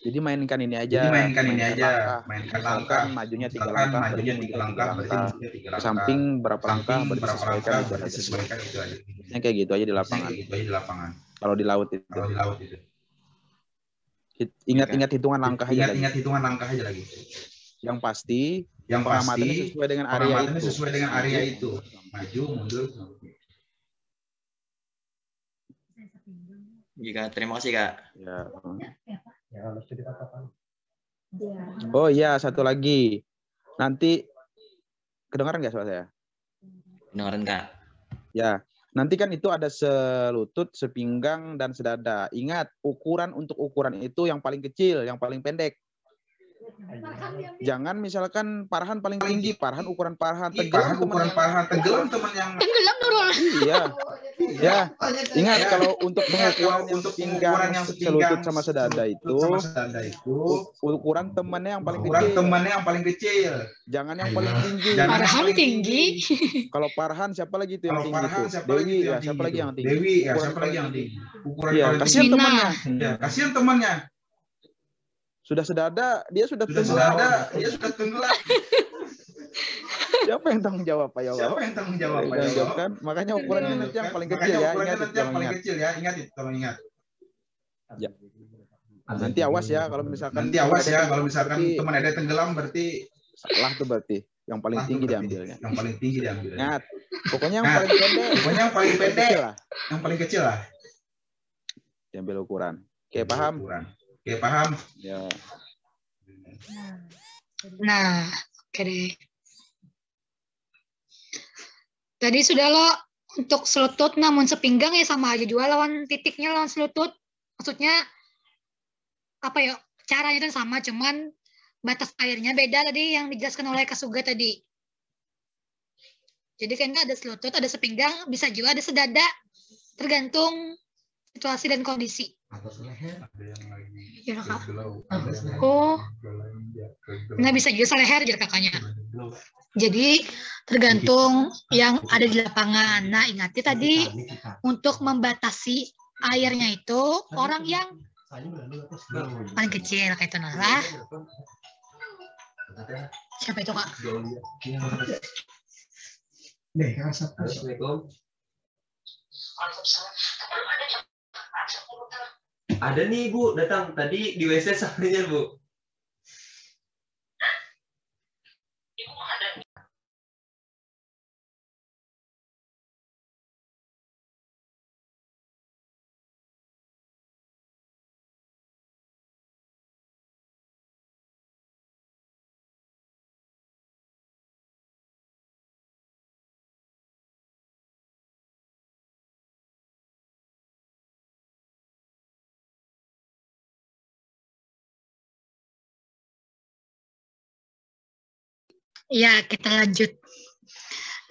Speaker 11: Jadi mainkan ini aja. Mainkan langkah, majunya 3 langkah, ke samping berapa langkah, disesuaikan itu aja. Yang kayak gitu aja di lapangan. Kalau di laut itu. Ingat hitungan langkah aja lagi. Yang pasti pengamatannya sesuai dengan area itu. Maju, mundur.
Speaker 10: Jika terima kasih Kak.
Speaker 11: Ya.
Speaker 2: Ya kalau sudah apa?
Speaker 11: Oh iya, satu lagi. Nanti kedengaran nggak suara saya?
Speaker 10: Kedengaran Kak.
Speaker 11: Ya, nanti kan itu ada selutut, sepinggang, dan sedada. Ingat, untuk ukuran itu yang paling kecil, yang paling pendek. Jangan misalkan Farhan paling tinggi, Farhan ukuran Farhan tenggelam teman yang
Speaker 1: Tenggelam Nurul.
Speaker 11: iya. Ya, ingat kalau untuk ukuran yang sepinggang sama sedada itu ukuran temannya yang paling kecil. Jangan yang paling tinggi.
Speaker 1: Farhan tinggi.
Speaker 11: Kalau Farhan siapa lagi itu yang tinggi itu? Dewi ya, siapa lagi yang tinggi? Ukuran ya, kasihan temannya. Ya, kasihan temannya. Sudah sedada, dia sudah tenggelam. Siapa yang tanggung jawab, Pak? Kan? Makanya ukurannya nanti yang paling kecil ya. Ingat itu, tolong ingat. Ya. Nanti awas ya kalau misalkan teman ada tenggelam berarti salah tuh berarti. Yang paling tinggi diambilnya. Ingat. Pokoknya yang paling pendek. Yang paling kecil lah. Diambil ukuran. Oke, paham? Ya.
Speaker 1: Nah, oke deh. Tadi sudah lo untuk selutut, namun sepinggang ya sama aja juga lawan titiknya lawan selutut. Maksudnya apa ya? Caranya kan sama, cuman batas airnya beda tadi yang dijelaskan oleh Kak Suga tadi. Jadi kayaknya ada selutut, ada sepinggang, bisa juga ada sedada, tergantung situasi dan kondisi. Ya, Kak. Oh, nggak bisa juga seleher jadi kakaknya. Jadi tergantung yang ada di lapangan. Nah, ingati tadi untuk membatasi airnya itu orang yang paling kecil kayak itu lah. Siapa itu, Kak?
Speaker 2: Assalamualaikum. Ada nih Bu, datang tadi di WC samanya Bu.
Speaker 1: Ya, kita lanjut.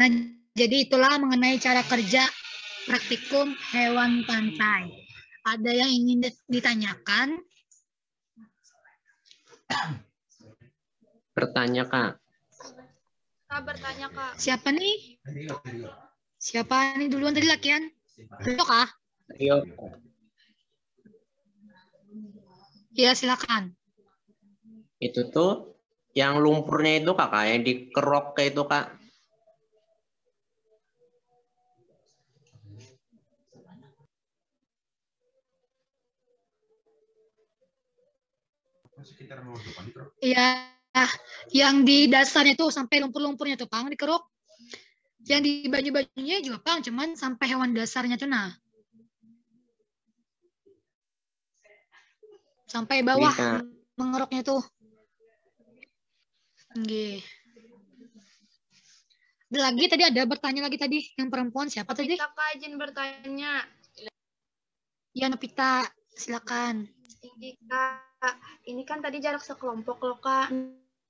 Speaker 1: Nah, jadi itulah mengenai cara kerja praktikum hewan pantai. Ada yang ingin ditanyakan?
Speaker 12: Bertanya, Kak.
Speaker 4: Kak, bertanya, Kak.
Speaker 1: Siapa nih? Siapa nih duluan tadi lakian? Ayo, Kak.
Speaker 12: Ayo.
Speaker 1: Ya, silakan.
Speaker 12: Itu tuh yang lumpurnya itu Kakak, yang dikerok kayak itu, Kak.
Speaker 1: Iya, yang di dasarnya tuh sampai lumpur-lumpurnya tuh, Pang, dikeruk. Yang di baju-bajunya juga, Pang, cuman sampai hewan dasarnya tuh, nah. Sampai bawah mengeruknya tuh. Nggih. Ada lagi tadi, ada bertanya lagi tadi yang perempuan siapa tadi?
Speaker 4: Novita, Kak, izin bertanya.
Speaker 1: Ya, Novita, silakan.
Speaker 4: Ini Kak, ini kan tadi jarak sekelompok loh Kak.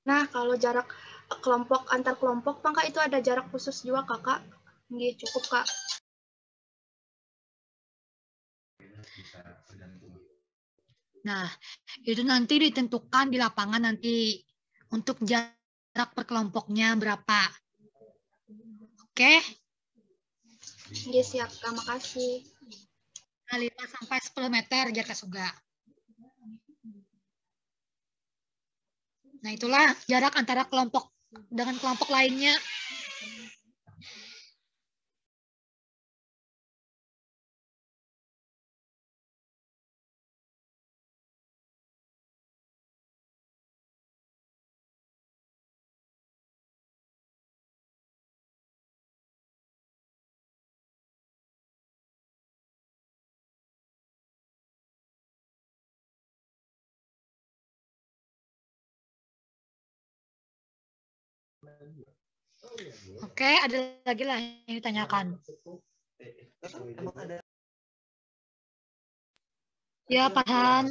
Speaker 4: Nah, kalau jarak kelompok antar kelompok, Kak, itu ada jarak khusus juga Kakak? Nggih, cukup Kak.
Speaker 1: Nah, itu nanti ditentukan di lapangan nanti untuk jarak per kelompoknya berapa. Oke?
Speaker 4: Nggih, siap Kak, makasih.
Speaker 1: 5 sampai 10 meter jarak juga. Nah, itulah jarak antara kelompok dengan kelompok lainnya. Oke, ada lagi lah yang ditanyakan. Ya, Farhan.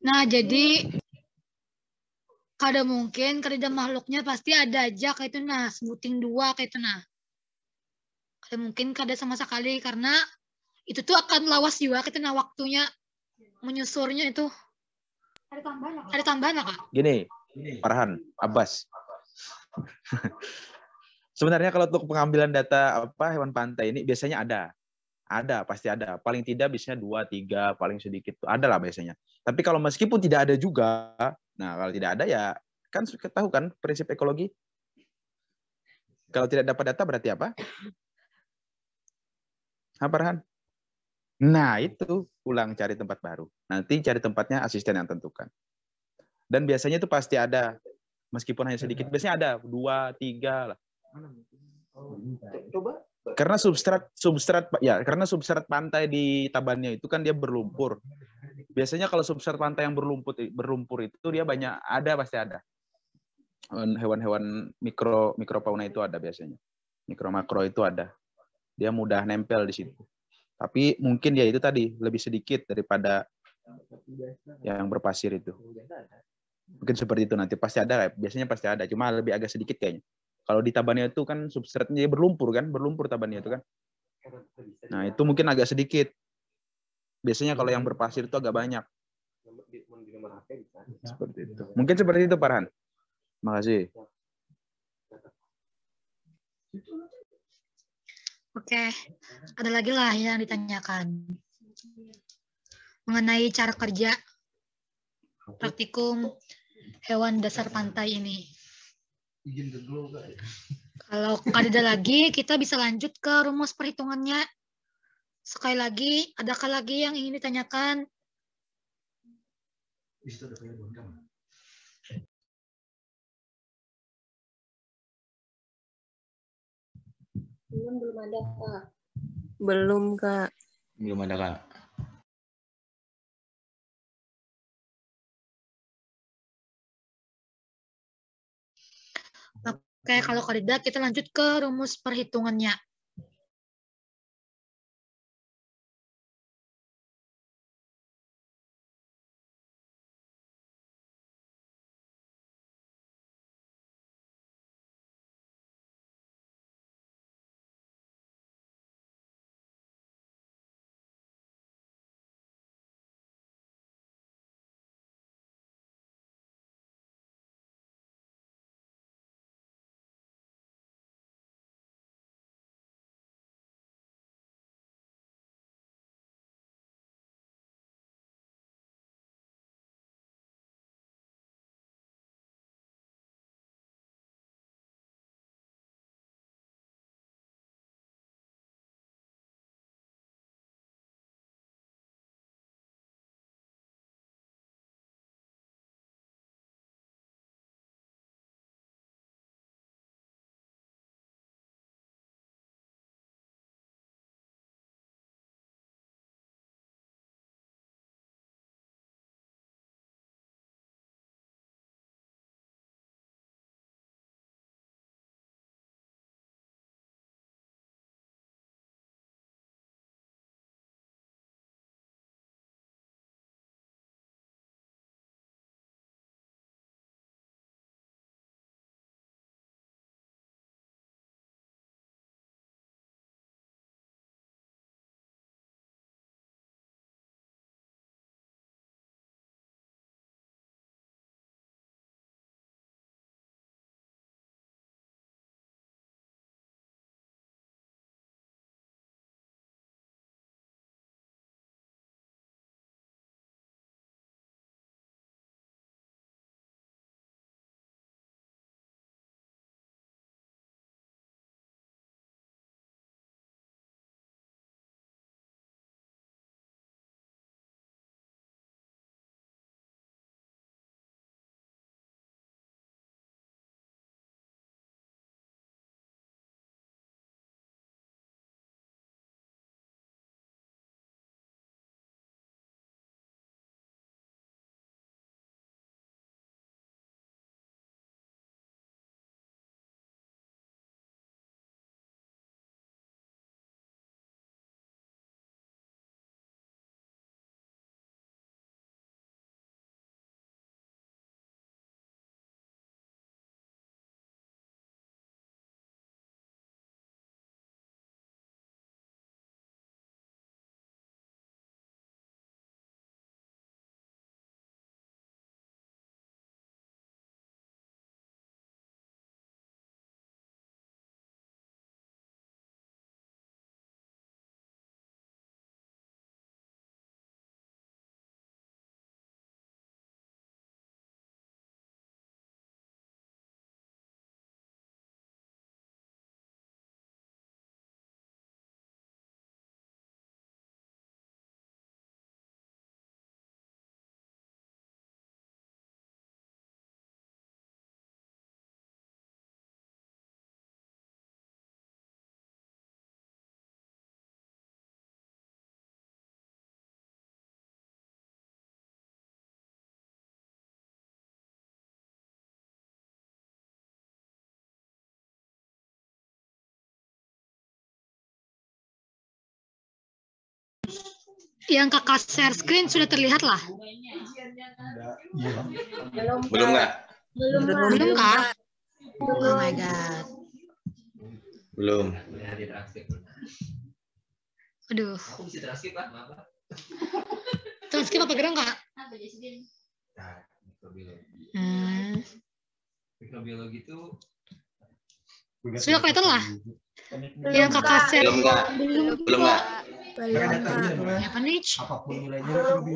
Speaker 1: Nah, jadi kada mungkin kada makhluknya pasti ada aja kayak itu nah, sebuting dua kayak itu nah. Kada mungkin kada sama sekali karena itu tuh akan lawas juga kayak itu nah waktunya menyusurnya itu. Ada tambahan Kak?
Speaker 11: Gini, Farhan, Abbas. Sebenarnya kalau untuk pengambilan data hewan pantai ini biasanya ada pasti ada. Paling tidak biasanya 2, 3, paling sedikit ada lah biasanya. Tapi kalau meskipun tidak ada juga, nah kalau tidak ada ya kan tahu kan prinsip ekologi. Kalau tidak dapat data berarti apa? Apa Farhan? Nah itu ulang cari tempat baru. Nanti cari tempatnya asisten yang tentukan. Dan biasanya itu pasti ada, meskipun hanya sedikit, biasanya ada 2, 3 lah.
Speaker 2: Coba.
Speaker 11: Karena karena substrat pantai di Tabannya itu kan dia berlumpur. Biasanya kalau substrat pantai yang berlumpur itu dia pasti ada. Hewan-hewan mikrofauna itu ada biasanya. Mikro makro itu ada. Dia mudah nempel di situ. Tapi mungkin ya itu tadi lebih sedikit daripada yang berpasir itu. Mungkin seperti itu nanti pasti ada, biasanya pasti ada, cuma lebih agak sedikit kayaknya. Kalau di Tabannya itu kan substratnya berlumpur Tabannya itu kan. Nah itu mungkin agak sedikit. Biasanya kalau yang berpasir itu agak banyak. Seperti itu. Mungkin seperti itu Farhan. Makasih.
Speaker 1: Oke, ada lagi lah yang ditanyakan mengenai cara kerja praktikum hewan dasar pantai ini. Kalau ada lagi, kita bisa lanjut ke rumus perhitungannya. Sekali lagi, adakah lagi yang ingin ditanyakan?
Speaker 3: Belum ada, Kak. Belum, Kak.
Speaker 10: Belum ada, Kak.
Speaker 1: Oke, kalau tidak, kita lanjut ke rumus perhitungannya. Yang kakak share screen sudah terlihat lah.
Speaker 10: Belum nggak?
Speaker 1: Belum kak? Oh my god.
Speaker 10: Belum.
Speaker 1: Aduh. Transkrip apa gerak nggak?
Speaker 2: Mikrobiologi itu
Speaker 1: sudah kelihatan lah. Yang kakak share.
Speaker 10: Belum nggak? Belum nggak?
Speaker 1: Apa nih?
Speaker 2: apapun nilainya itu lebih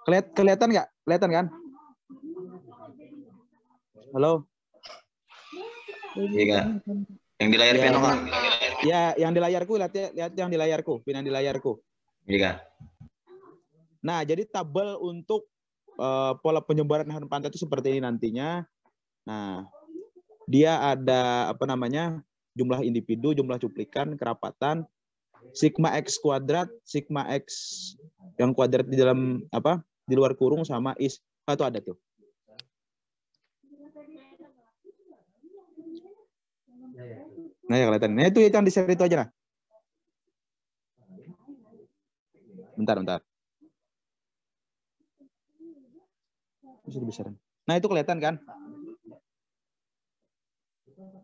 Speaker 11: Kelihatan nggak? Kelihatan kan? Halo?
Speaker 10: Iya nggak? Yang di layar Vino nggak?
Speaker 11: Ya, yang di layarku, lihat yang di layarku, yang di layarku.
Speaker 10: Iya nggak?
Speaker 11: Nah, jadi tabel untuk pola penyebaran hewan pantai itu seperti ini nantinya. Nah, dia ada apa namanya? Jumlah individu, jumlah cuplikan, kerapatan, sigma X kuadrat, sigma X yang kuadrat di dalam apa? Di luar kurung sama is. Itu ada tuh. Nah, ya kelihatan. Nah, itu yang di-share itu aja lah. Bentar. Bisa dibesarin. Nah, itu kelihatan kan?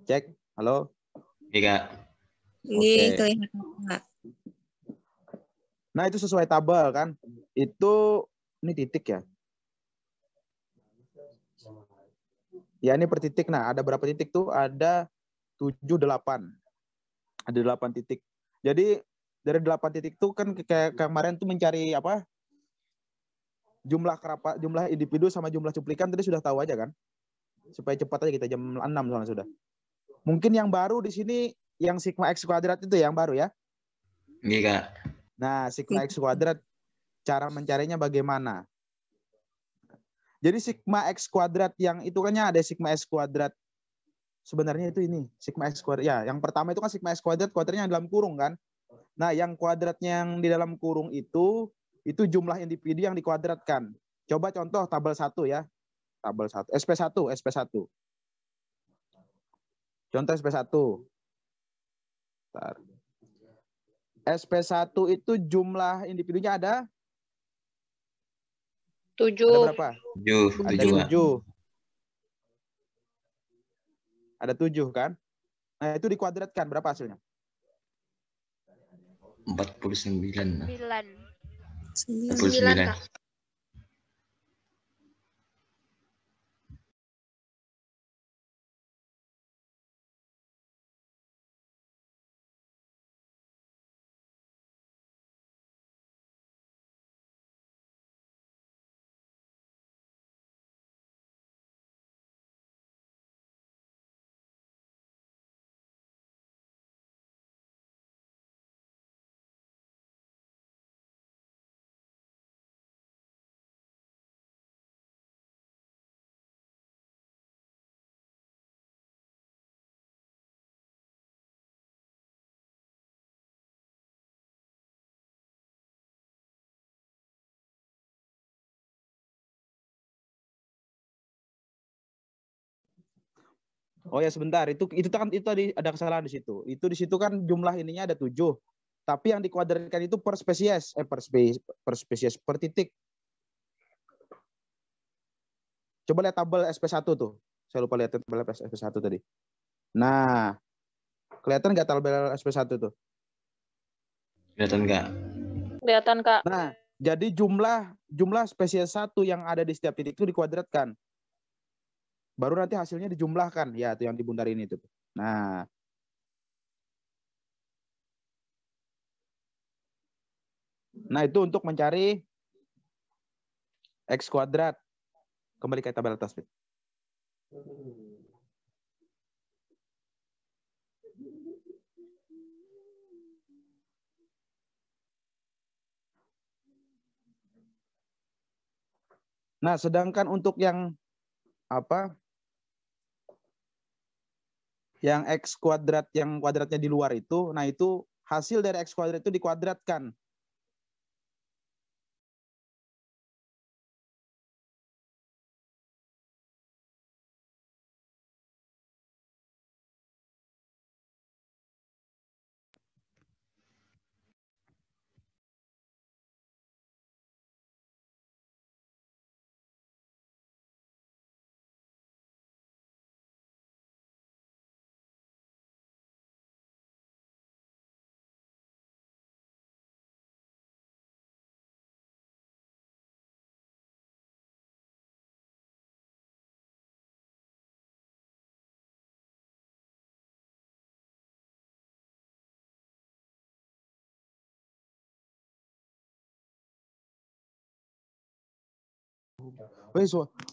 Speaker 11: Cek. Halo?
Speaker 10: Iya.
Speaker 11: Oke. Nah, itu sesuai tabel kan? Itu ini titik ya. Ya, ini per titik. Nah, ada berapa titik tuh? Ada 7, 8. Ada 8 titik. Jadi dari 8 titik tuh kan kayak kemarin tuh mencari apa? Jumlah individu sama jumlah cuplikan tadi sudah tahu aja kan? Supaya cepat aja kita jam 6 soalnya sudah. Mungkin yang baru di sini yang sigma X kuadrat itu yang baru ya?
Speaker 10: Iya, Kak.
Speaker 11: Nah, sigma X kuadrat cara mencarinya bagaimana? Jadi sigma X kuadrat yang itu kan ada sigma X kuadrat. Sebenarnya itu ini, sigma X kuadrat. Ya, yang pertama itu kan sigma X kuadrat, kuadratnya yang dalam kurung kan? Nah, yang kuadratnya yang di dalam kurung itu jumlah individu yang dikuadratkan. Coba contoh tabel 1 ya. Tabel 1, SP1. Contoh SP1. Bentar. SP1 itu jumlah individunya ada
Speaker 6: 7.
Speaker 11: Ada berapa?
Speaker 10: 7.
Speaker 11: Ada 7. Ada 7 kan? Nah, itu dikuadratkan berapa hasilnya?
Speaker 10: 49.
Speaker 13: 9.
Speaker 10: 49.
Speaker 4: Kak.
Speaker 11: Oh ya sebentar, itu kan itu tadi ada kesalahan di situ. Itu di situ kan jumlah ininya ada 7. Tapi yang dikuadratkan itu per spesies, per spesies per titik. Coba lihat tabel SP1 tuh. Saya lupa lihat tabel SP1 tadi. Nah, kelihatan nggak tabel SP1 tuh?
Speaker 10: Kelihatan nggak?
Speaker 6: Kelihatan, Kak.
Speaker 11: Nah, jadi jumlah spesies 1 yang ada di setiap titik itu dikuadratkan. Baru nanti hasilnya dijumlahkan. Ya, itu yang di bundar ini tuh. Nah. Nah, itu untuk mencari X kuadrat. Kembali ke tabel atas. Nah, sedangkan untuk yang apa? Yang X kuadrat yang kuadratnya di luar itu, nah itu hasil dari X kuadrat itu dikuadratkan.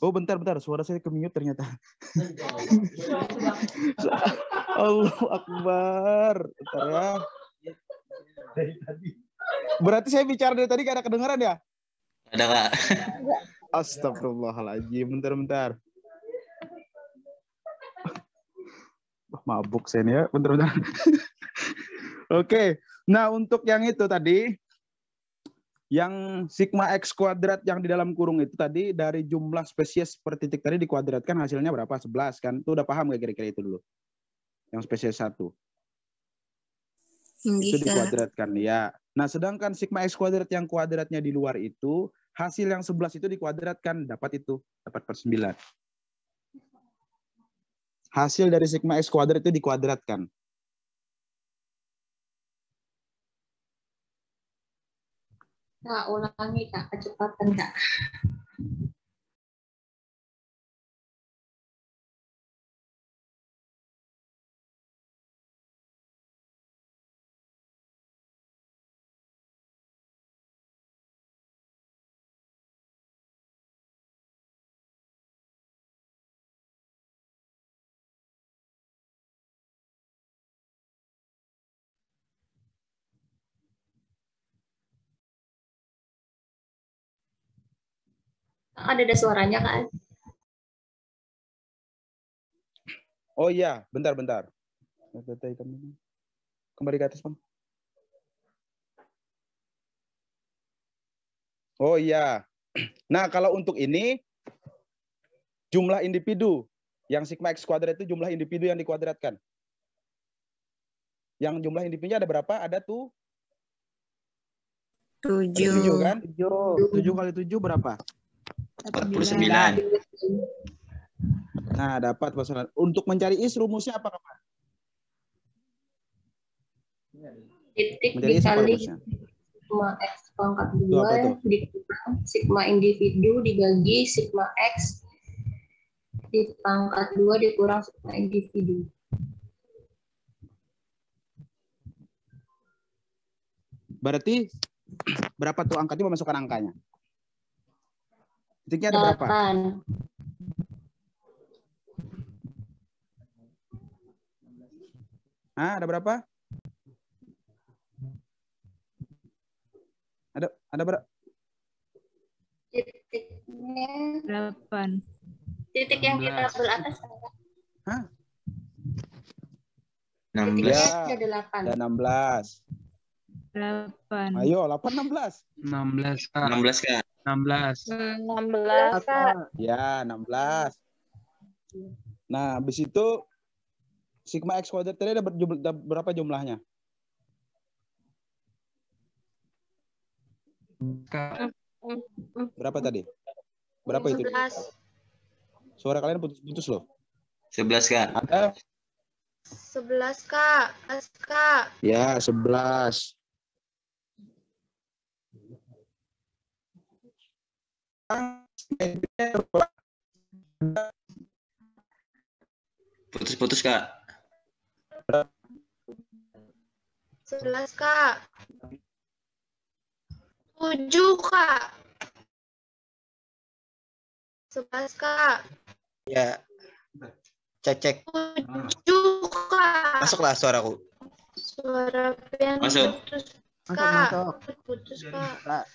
Speaker 11: Oh bentar, suara saya ke-mute ternyata. Allahu Akbar. Bentar ya. Berarti saya bicara dari tadi gak ada kedengaran ya?
Speaker 10: Ada Kak.
Speaker 11: Astagfirullahaladzim. Bentar. Mabuk saya nih ya. Bentar. Oke. Nah untuk yang itu tadi. Yang sigma X kuadrat yang di dalam kurung itu tadi dari jumlah spesies per titik tadi dikuadratkan hasilnya berapa? 11 kan? Itu udah paham gak kira-kira itu dulu? Yang spesies 1. Itu dikuadratkan ya. Nah sedangkan sigma X kuadrat yang kuadratnya di luar itu hasil yang 11 itu dikuadratkan dapat itu. Dapat per 9. Hasil dari sigma X kuadrat itu dikuadratkan.
Speaker 14: Kak, ulangi Kak, kecepatan Kak. Ada suaranya kan?
Speaker 11: Oh iya, bentar. Kembali ke atas, Bang. Oh iya. Nah, kalau untuk ini jumlah individu yang sigma X kuadrat itu jumlah individu yang dikuadratkan. Yang jumlah individunya ada berapa? Ada tuh 7 kan? 7 kali 7 berapa?
Speaker 10: 49.
Speaker 11: Nah, dapat pasangan. Untuk mencari is rumusnya apa, Kak?
Speaker 14: Titik
Speaker 11: Mencari is apa
Speaker 14: dikali
Speaker 11: rumusnya?
Speaker 14: sigma X pangkat 2 dikurang sigma individu dibagi sigma X di pangkat 2 dikurang sigma individu.
Speaker 11: Berarti berapa tuh angkanya? Memasukkan angkanya. Titiknya ada berapa?
Speaker 14: 8.
Speaker 11: Ada berapa? Ada berapa?
Speaker 14: Titiknya 8. Titik yang kita beratas
Speaker 11: Hah?
Speaker 10: 16.
Speaker 14: titiknya ada 8.
Speaker 11: Ada 16.
Speaker 14: 8.
Speaker 11: Ayo, 8 16.
Speaker 8: 16 Kak.
Speaker 10: 16 Kak.
Speaker 8: 16.
Speaker 6: 16 Kak.
Speaker 11: Ya, 16. Nah, habis itu sigma X kuadrat tadi ada berapa jumlahnya?
Speaker 8: Kak.
Speaker 11: Berapa tadi? Berapa itu?
Speaker 4: 11.
Speaker 11: Suara kalian putus-putus loh.
Speaker 10: 11 Kak.
Speaker 11: Ada?
Speaker 4: 11 Kak. Kak.
Speaker 11: Ya, 11.
Speaker 10: Putus-putus Kak.
Speaker 4: 11 Kak. 7 Kak. 11 Kak.
Speaker 10: Ya. Cek.
Speaker 4: 7 Kak.
Speaker 10: Masuklah suaraku.
Speaker 4: Suara pian
Speaker 10: Masuk.
Speaker 4: putus
Speaker 11: Masuk,
Speaker 4: Kak.
Speaker 11: masuk.
Speaker 4: Putus Kak.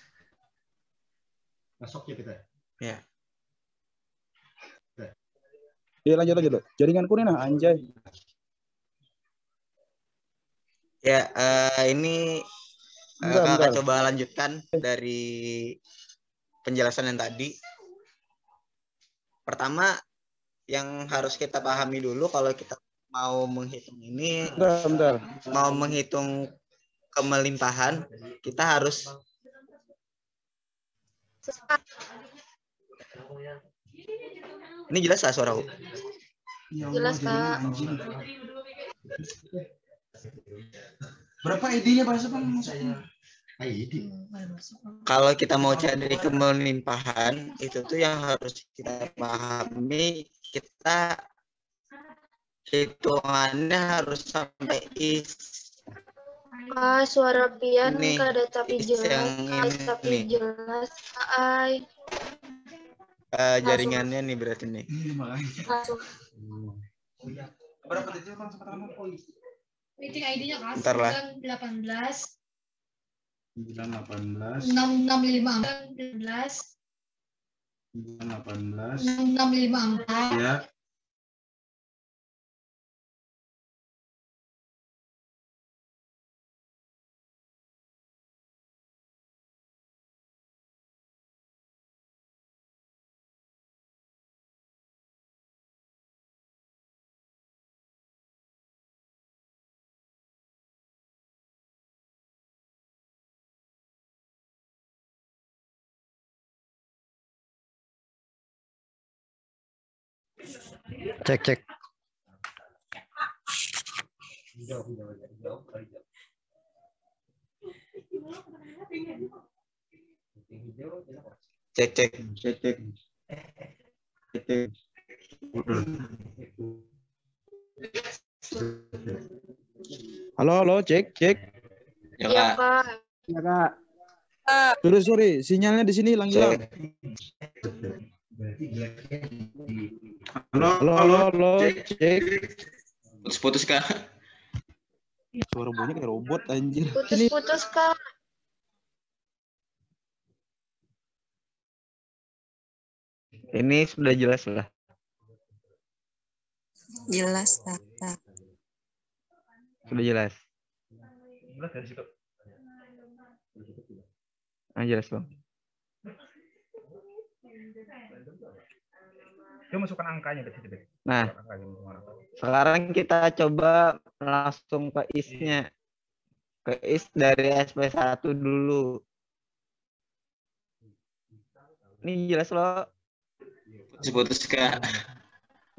Speaker 5: Masuk ya kita.
Speaker 10: Ya.
Speaker 11: Iya lanjut lanjut. Jaringan kuning nah anjay.
Speaker 10: Ya, ini kakak coba lanjutkan dari penjelasan yang tadi. Pertama, yang harus kita pahami dulu kalau kita mau menghitung ini,
Speaker 11: bentar.
Speaker 10: mau menghitung kemelimpahan, kita harus ini jelas gak suaraku?
Speaker 4: Jelas, Kak.
Speaker 5: Berapa ID-nya bahasa Bang?
Speaker 10: Kalau kita mau cari kemelimpahan, itu tuh yang harus kita pahami, kita hitungannya harus sampai is.
Speaker 4: Suara pian
Speaker 10: Nih,
Speaker 4: kada tapi jelas, tapi jelas, ay.
Speaker 10: Jaringannya nih berarti nih.
Speaker 5: Berapa titik Bang sama teman-teman?
Speaker 1: Meeting ID-nya Kak,
Speaker 10: Bentar lah.
Speaker 1: 918
Speaker 5: 918
Speaker 1: 665
Speaker 5: ya.
Speaker 2: Cek.
Speaker 10: Cek.
Speaker 11: Halo, cek.
Speaker 10: Ya, Kak.
Speaker 9: Ya Kak.
Speaker 11: Sorry, sinyalnya di sini hilang-hilang. Halo, cek.
Speaker 10: Putus Kak.
Speaker 11: Suara bunyi kayak robot anjir.
Speaker 4: Putus, Kak.
Speaker 10: Ini sudah jelas lah.
Speaker 15: Jelas, Kak.
Speaker 10: Sudah jelas. Jelas Bang.
Speaker 11: Coba masukkan angkanya di situ.
Speaker 10: Nah, sekarang kita coba langsung ke is-nya. Ke is dari SP1 dulu. Ini jelas loh. Putus Kak.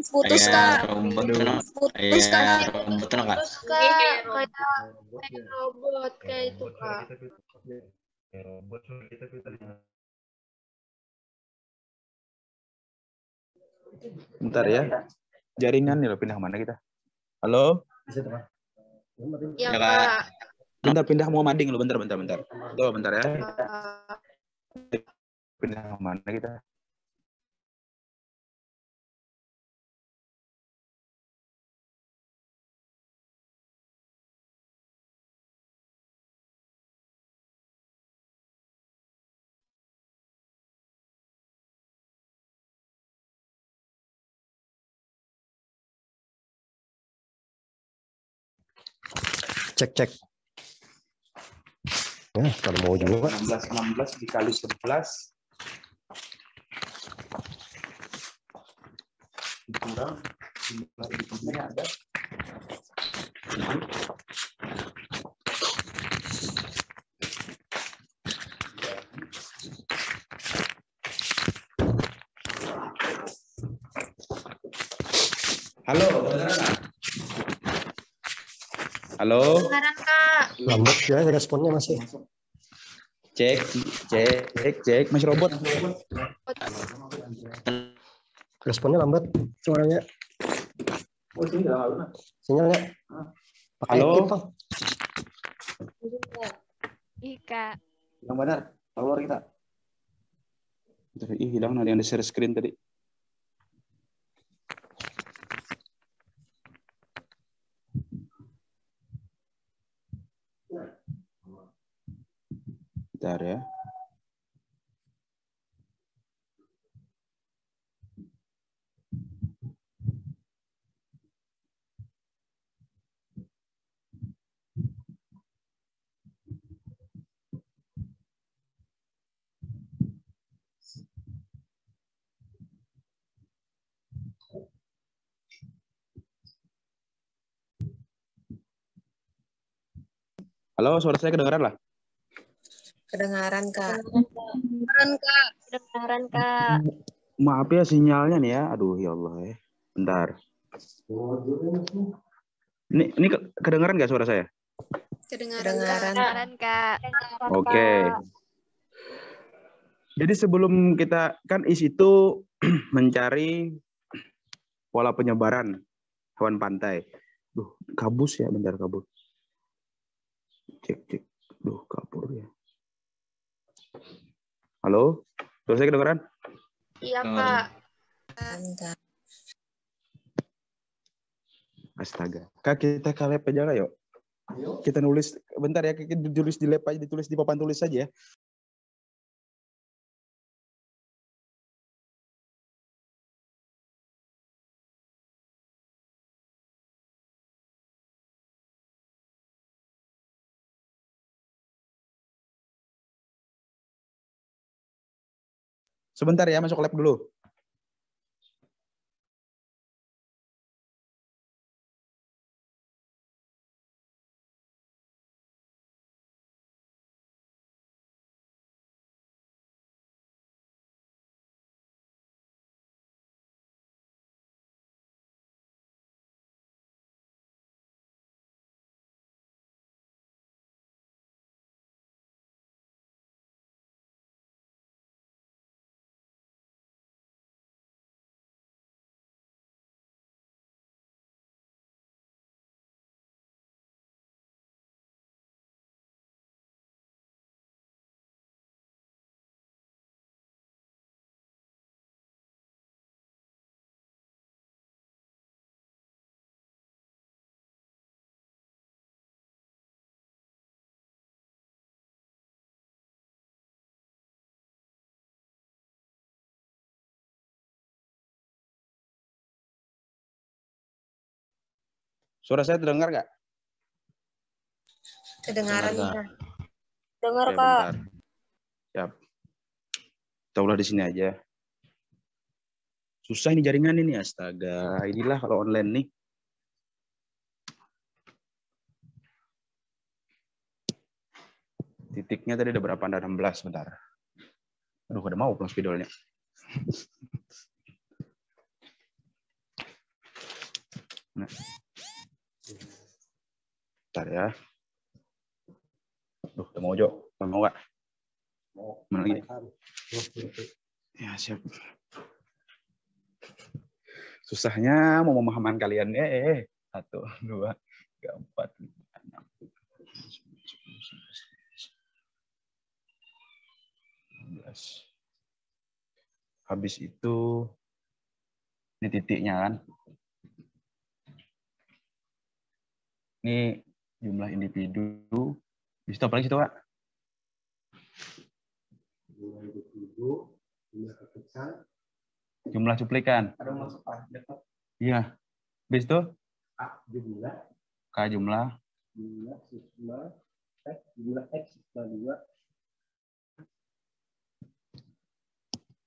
Speaker 15: Putus, Kak.
Speaker 10: Putus Kak.
Speaker 4: Terus, Kak, kayak robot, kayak itu, Kak.
Speaker 11: Bentar ya. Jaringan nih lo pindah mana kita? Halo?
Speaker 4: Ya, Kak.
Speaker 11: Pindah mau mading lo bentar. Tuh bentar ya. Pindah mana kita?
Speaker 2: Cek. Ya, kalau mau juga.
Speaker 11: 16 dikali 11. Dikurang jumlah individunya ada. Halo.
Speaker 4: Sekarang, Kak.
Speaker 2: Lambat ya responnya masih.
Speaker 11: Cek. Masih robot.
Speaker 2: Responnya lambat suaranya. Sinyalnya. Pakai
Speaker 11: Halo.
Speaker 2: tip, Bang.
Speaker 13: Ika.
Speaker 11: Yang benar. Keluar kita. Hilang ada yang di share screen tadi. Bentar ya. Halo, suara saya kedengaran lah?
Speaker 15: Kedengaran, Kak.
Speaker 6: Kedengaran, Kak. Kedengaran, Kak.
Speaker 11: Maaf ya sinyalnya nih ya. Aduh, ya Allah ya. Bentar. Ini kedengaran nggak suara saya?
Speaker 15: Kedengaran.
Speaker 6: Kak.
Speaker 11: Oke. Jadi sebelum kita, kan IS itu mencari pola penyebaran hewan pantai. Duh, kabus ya, bentar kabus. Cek. Duh, kabur ya. Halo? Suara saya kedengaran?
Speaker 4: Iya, Kak.
Speaker 11: Astaga. Kak, kita ke lab aja lah yuk. Kita nulis, bentar ya, kita tulis di lab aja, ditulis di papan tulis saja ya. Sebentar ya, masuk lab dulu. Suara saya terdengar nggak?
Speaker 15: Kedengaran.
Speaker 6: Dengar,
Speaker 11: Oke,
Speaker 6: Kak.
Speaker 11: bentar. Siap. Kita ulah di sini aja. Susah ini jaringan ini, astaga. Inilah kalau online nih. Titiknya tadi ada berapa? Ada 16, bentar. Aduh, udah mau pulang spidolnya. Nah. Bentar ya. Duh, udah mau Jo. Mau nggak? Mau. Mana lagi? Ya, siap. Susahnya mau memahaman kalian. 1, 2, 3, 4, 5, 6, 11. Habis itu ini titiknya kan. Ini jumlah individu. Di situ apa lagi situ, Kak? Jumlah cuplikan.
Speaker 5: Ada masuk A, dapat.
Speaker 11: Iya. Habis itu?
Speaker 5: A jumlah.
Speaker 11: K jumlah.
Speaker 5: Jumlah sigma. Jumlah X sigma 2.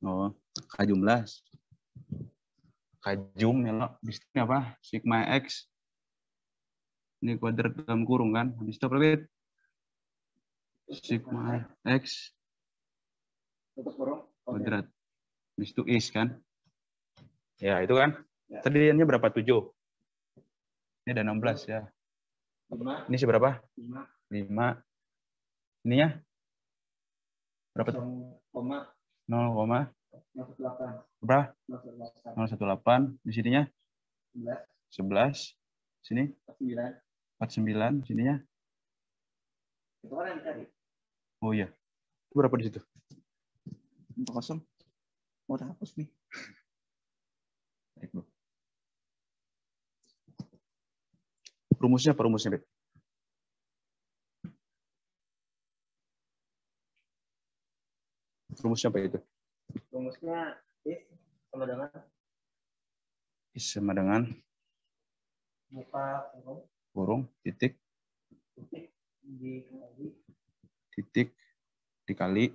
Speaker 11: Oh, K jumlah. K jum ya lo. Habis itu apa? Sigma X. Ini kuadrat dalam kurung kan. Habis itu apa? Sigma X. Kuadrat. Habis itu is kan. Ya, itu kan.
Speaker 5: Ya.
Speaker 11: Tadi dia berapa? 7. Ini ada 16 ya.
Speaker 5: 5.
Speaker 11: Ini seberapa?
Speaker 5: 5.
Speaker 11: 5. Ininya? Berapa? 0,0,018. Berapa? 018. Di sininya? 11. Sini? 49. Sininya?
Speaker 5: Itu kan yang dicari.
Speaker 11: Oh iya. Itu berapa di situ?
Speaker 5: 4,0. Mau hapus nih.
Speaker 11: Baik, Bro. Rumusnya apa rumusnya, Beb? Rumusnya apa itu?
Speaker 5: Rumusnya is
Speaker 11: Is
Speaker 5: sama dengan
Speaker 11: sama dengan
Speaker 5: muka
Speaker 11: kurung titik dikali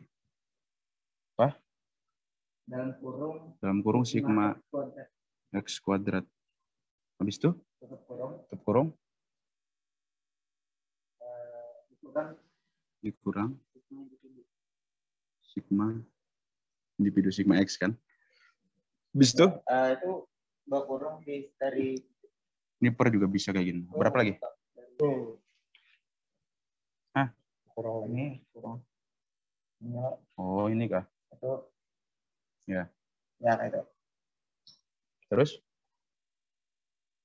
Speaker 11: apa? Dalam kurung sigma X kuadrat. Habis itu? Tutup kurung. dikurang sigma individu sigma X kan. Bis itu
Speaker 5: Itu kurang dari
Speaker 11: ini per juga bisa kayak gini. Berapa lagi? Hah?
Speaker 5: kurang ini kurang.
Speaker 11: Oh, ini kah?
Speaker 5: Itu
Speaker 11: Ya.
Speaker 5: ya kayak itu.
Speaker 11: Terus?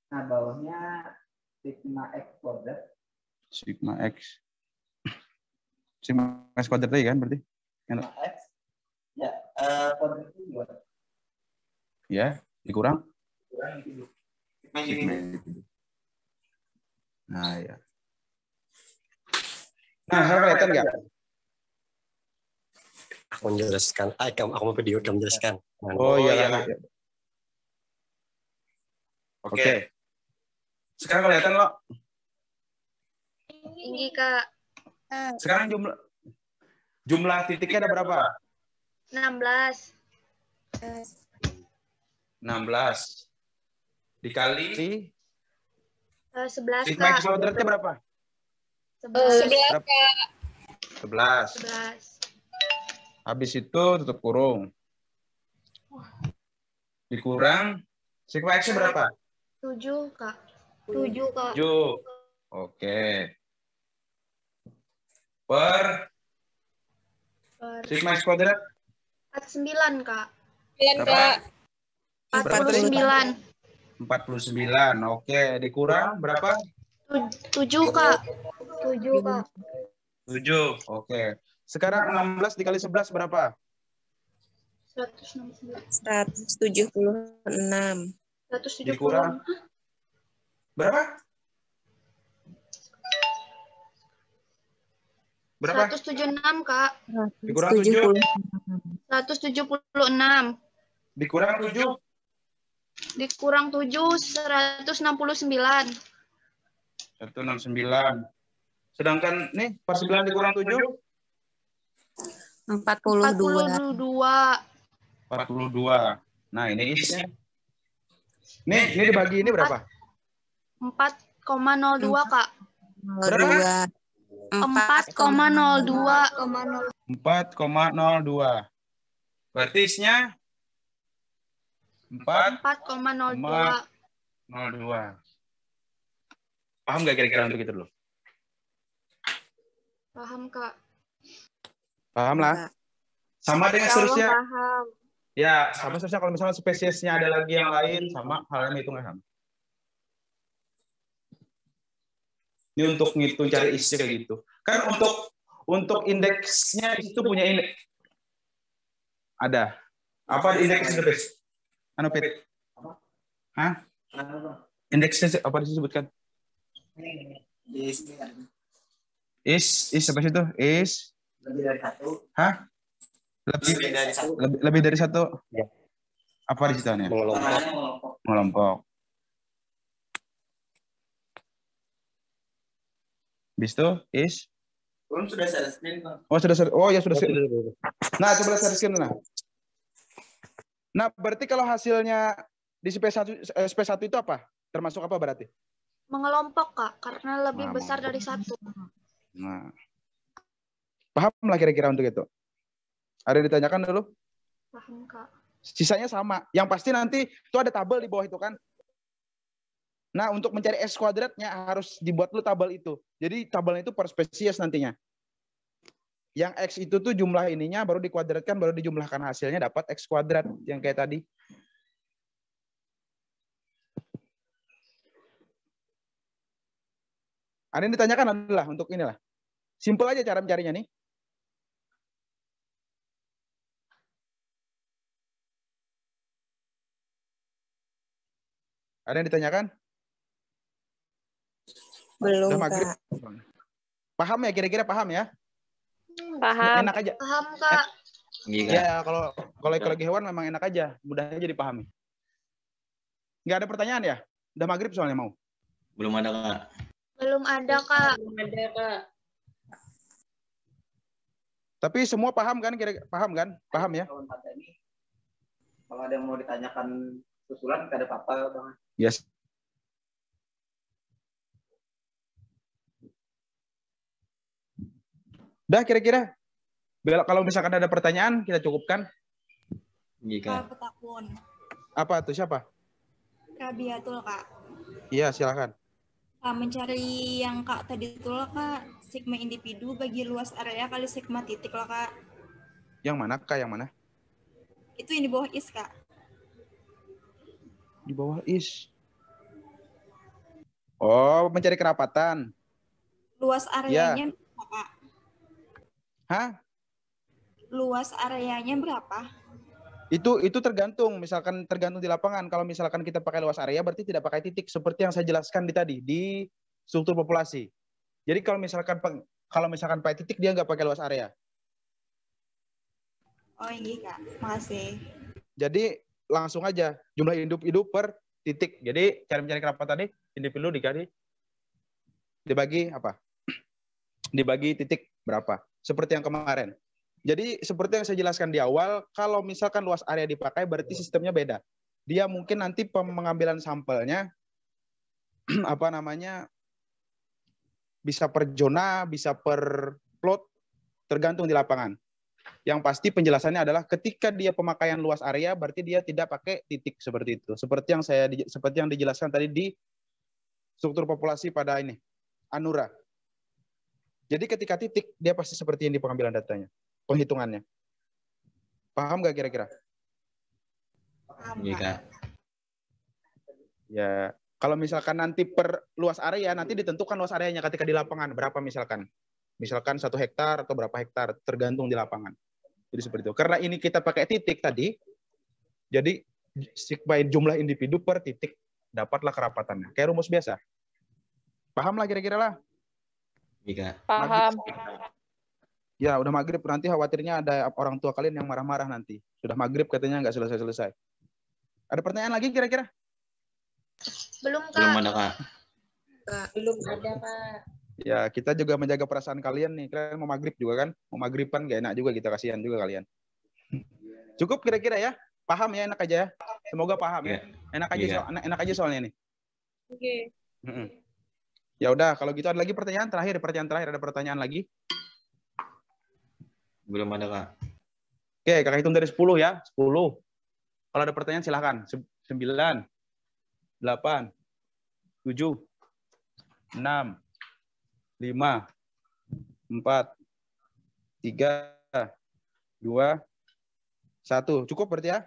Speaker 5: Nah, bawahnya sigma X kuadrat.
Speaker 11: Sigma X. Sigma X kuadrat tadi kan berarti?
Speaker 5: Sigma X. Ya, kuadrat itu 2.
Speaker 11: Ya, dikurang?
Speaker 5: Kurang itu.
Speaker 11: Sigma individu. Nah, ya. Nah, sekarang kelihatan nggak?
Speaker 16: Aku menjelaskan. Aku mau video kamu jelaskan.
Speaker 11: Oh iya. Oke. Sekarang kelihatan lo.
Speaker 4: Tinggi, Kak.
Speaker 11: Sekarang jumlah titiknya ada berapa?
Speaker 4: 16.
Speaker 11: 16. Dikali
Speaker 4: 11,
Speaker 11: sigma
Speaker 4: Kak.
Speaker 11: X kuadratnya berapa?
Speaker 4: 11, Kak.
Speaker 11: 11.
Speaker 4: 11.
Speaker 11: Habis itu tutup kurung. Dikurang sigma X berapa?
Speaker 4: 7, Kak. 7, Kak.
Speaker 11: 7. Oke. Per sigma X kuadrat
Speaker 4: 49, Kak.
Speaker 11: berapa?
Speaker 4: 49.
Speaker 11: 49. Oke, dikurang berapa?
Speaker 4: 7, Kak. 7, Kak.
Speaker 11: 7. Oke. Sekarang 16 dikali 11 berapa?
Speaker 15: 176.
Speaker 4: 170.
Speaker 11: Dikurang berapa? Berapa?
Speaker 4: 176, Kak.
Speaker 11: Dikurang 7.
Speaker 4: 176.
Speaker 11: Dikurang 7.
Speaker 4: Dikurang 7, 169.
Speaker 11: 169. Sedangkan nih per 9 dikurang 7?
Speaker 15: 42.
Speaker 11: 42. Nah, ini isnya. Ini dibagi ini berapa?
Speaker 4: 4,02, Kak.
Speaker 11: Berapa?
Speaker 4: 4,02.
Speaker 11: 4,02. Berarti isnya
Speaker 4: 4,02.
Speaker 11: 4,02. Paham nggak kira-kira untuk itu dulu?
Speaker 4: Paham, Kak.
Speaker 11: Paham lah. Sama dengan
Speaker 4: Insya Allah
Speaker 11: seterusnya.
Speaker 4: paham.
Speaker 11: Ya, sama seterusnya kalau misalnya spesiesnya ada lagi yang lain, sama halnya hitungnya sama. Ini untuk ngitung cari isnya kayak gitu. Kan untuk indeksnya itu punya indeks. Ada. Apa indeks itu, Pes? Anu, Pet? Hah? Indeksnya apa disebutkan? Is apa sih itu? Is
Speaker 5: Lebih dari 1.
Speaker 11: Hah? Lebih dari 1.
Speaker 16: Ya.
Speaker 11: Apa di situ? Mengelompok. Bis itu is.
Speaker 5: Sudah share screen, Bang.
Speaker 11: Oh, sudah. Oh, ya sudah. Nah, coba share screen nah. Nah, berarti kalau hasilnya di SP1 itu apa? Termasuk apa berarti?
Speaker 4: Mengelompok, Kak, karena lebih besar dari 1.
Speaker 11: Nah. Paham lah kira-kira untuk itu? Ada yang ditanyakan dulu?
Speaker 4: Paham, Kak.
Speaker 11: Sisanya sama. Yang pasti nanti itu ada tabel di bawah itu kan. Nah, untuk mencari X kuadratnya harus dibuat dulu tabel itu. Jadi tabelnya itu per spesies nantinya. Yang X itu tuh jumlah ininya baru dikuadratkan, baru dijumlahkan hasilnya dapat X kuadrat yang kayak tadi. Ada yang ditanyakan adalah untuk inilah. Simpel aja cara mencarinya nih. Ada yang ditanyakan?
Speaker 15: Belum,
Speaker 11: Kak. Paham ya? Kira-kira paham ya?
Speaker 6: Paham.
Speaker 11: Enak aja.
Speaker 4: Paham, Kak.
Speaker 11: Ya, kalau ekologi hewan memang enak aja. Mudah aja dipahami. Nggak ada pertanyaan ya? Udah maghrib soalnya mau.
Speaker 10: Belum ada, Kak.
Speaker 4: Belum ada, Kak.
Speaker 11: Tapi semua paham kan? Paham kan? Paham ya?
Speaker 5: Kalau ada yang mau ditanyakan susulan, nggak ada apa-apa, Bang.
Speaker 11: Yes. Udah kira-kira? Kalau misalkan ada pertanyaan, kita cukupkan.
Speaker 10: Jika.
Speaker 17: Petakun.
Speaker 11: Apa tuh, siapa?
Speaker 17: Rabiatul, Kak.
Speaker 11: Iya, silakan.
Speaker 17: Mencari yang Kak tadi itu loh, Kak. Sigma individu bagi luas area kali sigma titik loh, Kak.
Speaker 11: Yang mana, Kak? Yang mana?
Speaker 17: Itu yang di bawah is, Kak.
Speaker 11: Di bawah is. Oh, mencari kerapatan.
Speaker 17: Luas areanya berapa, Kak?
Speaker 11: Hah?
Speaker 17: Luas areanya berapa?
Speaker 11: Itu tergantung, misalkan tergantung di lapangan. Kalau misalkan kita pakai luas area, berarti tidak pakai titik seperti yang saya jelaskan di struktur populasi. Jadi kalau misalkan pakai titik, dia nggak pakai luas area.
Speaker 17: Oh iya, Kak. Makasih.
Speaker 11: Jadi langsung aja jumlah hidup per titik. Jadi cara mencari kerapatan tadi individu dibagi apa? Dibagi titik berapa? Seperti yang kemarin. Jadi seperti yang saya jelaskan di awal, kalau misalkan luas area dipakai berarti sistemnya beda. Dia mungkin nanti pengambilan sampelnya apa namanya bisa per zona, bisa per plot, tergantung di lapangan. Yang pasti penjelasannya adalah ketika dia pemakaian luas area berarti dia tidak pakai titik seperti itu. Seperti yang dijelaskan tadi di struktur populasi pada ini Anura. Jadi ketika titik dia pasti seperti ini pengambilan datanya. Penghitungannya. Paham nggak kira-kira?
Speaker 17: Paham,
Speaker 10: Kak.
Speaker 11: Ya, kalau misalkan nanti per luas area, nanti ditentukan luas areanya ketika di lapangan. Berapa misalkan? Misalkan 1 hektar atau berapa hektar, tergantung di lapangan. Jadi seperti itu. Karena ini kita pakai titik tadi, jadi sigma jumlah individu per titik, dapatlah kerapatannya. Kayak rumus biasa. Paham lah kira-kira lah?
Speaker 10: Iya.
Speaker 6: Paham.
Speaker 11: Ya, udah maghrib, nanti khawatirnya ada orang tua kalian yang marah-marah nanti. Sudah maghrib katanya nggak selesai-selesai. Ada pertanyaan lagi kira-kira?
Speaker 4: Belum, Kak.
Speaker 10: Belum ada, Kak.
Speaker 14: Belum ada, Pak.
Speaker 11: Ya, kita juga menjaga perasaan kalian nih. Kalian mau maghrib juga kan? Mau maghriban nggak enak juga, kita kasihan juga kalian. Cukup kira-kira ya? Paham ya, enak aja ya? Semoga paham ya. Enak aja soalnya nih.
Speaker 3: Oke.
Speaker 11: Ya udah, kalau gitu ada lagi pertanyaan terakhir ada pertanyaan lagi?
Speaker 10: Belum ada, Kak.
Speaker 11: Oke, Kakak hitung dari 10 ya. 10. Kalau ada pertanyaan silahkan. 9, 8, 7, 6, 5, 4, 3, 2, 1. Cukup berarti ya?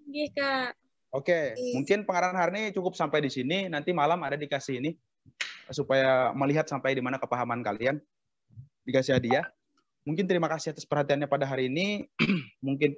Speaker 3: Iya, Kak.
Speaker 11: Oke, mungkin pengarahan hari ini cukup sampai di sini. Nanti malam ada dikasih ini supaya melihat sampai di mana kepahaman kalian. Dikasih hadiah. Mungkin terima kasih atas perhatiannya pada hari ini. Mungkin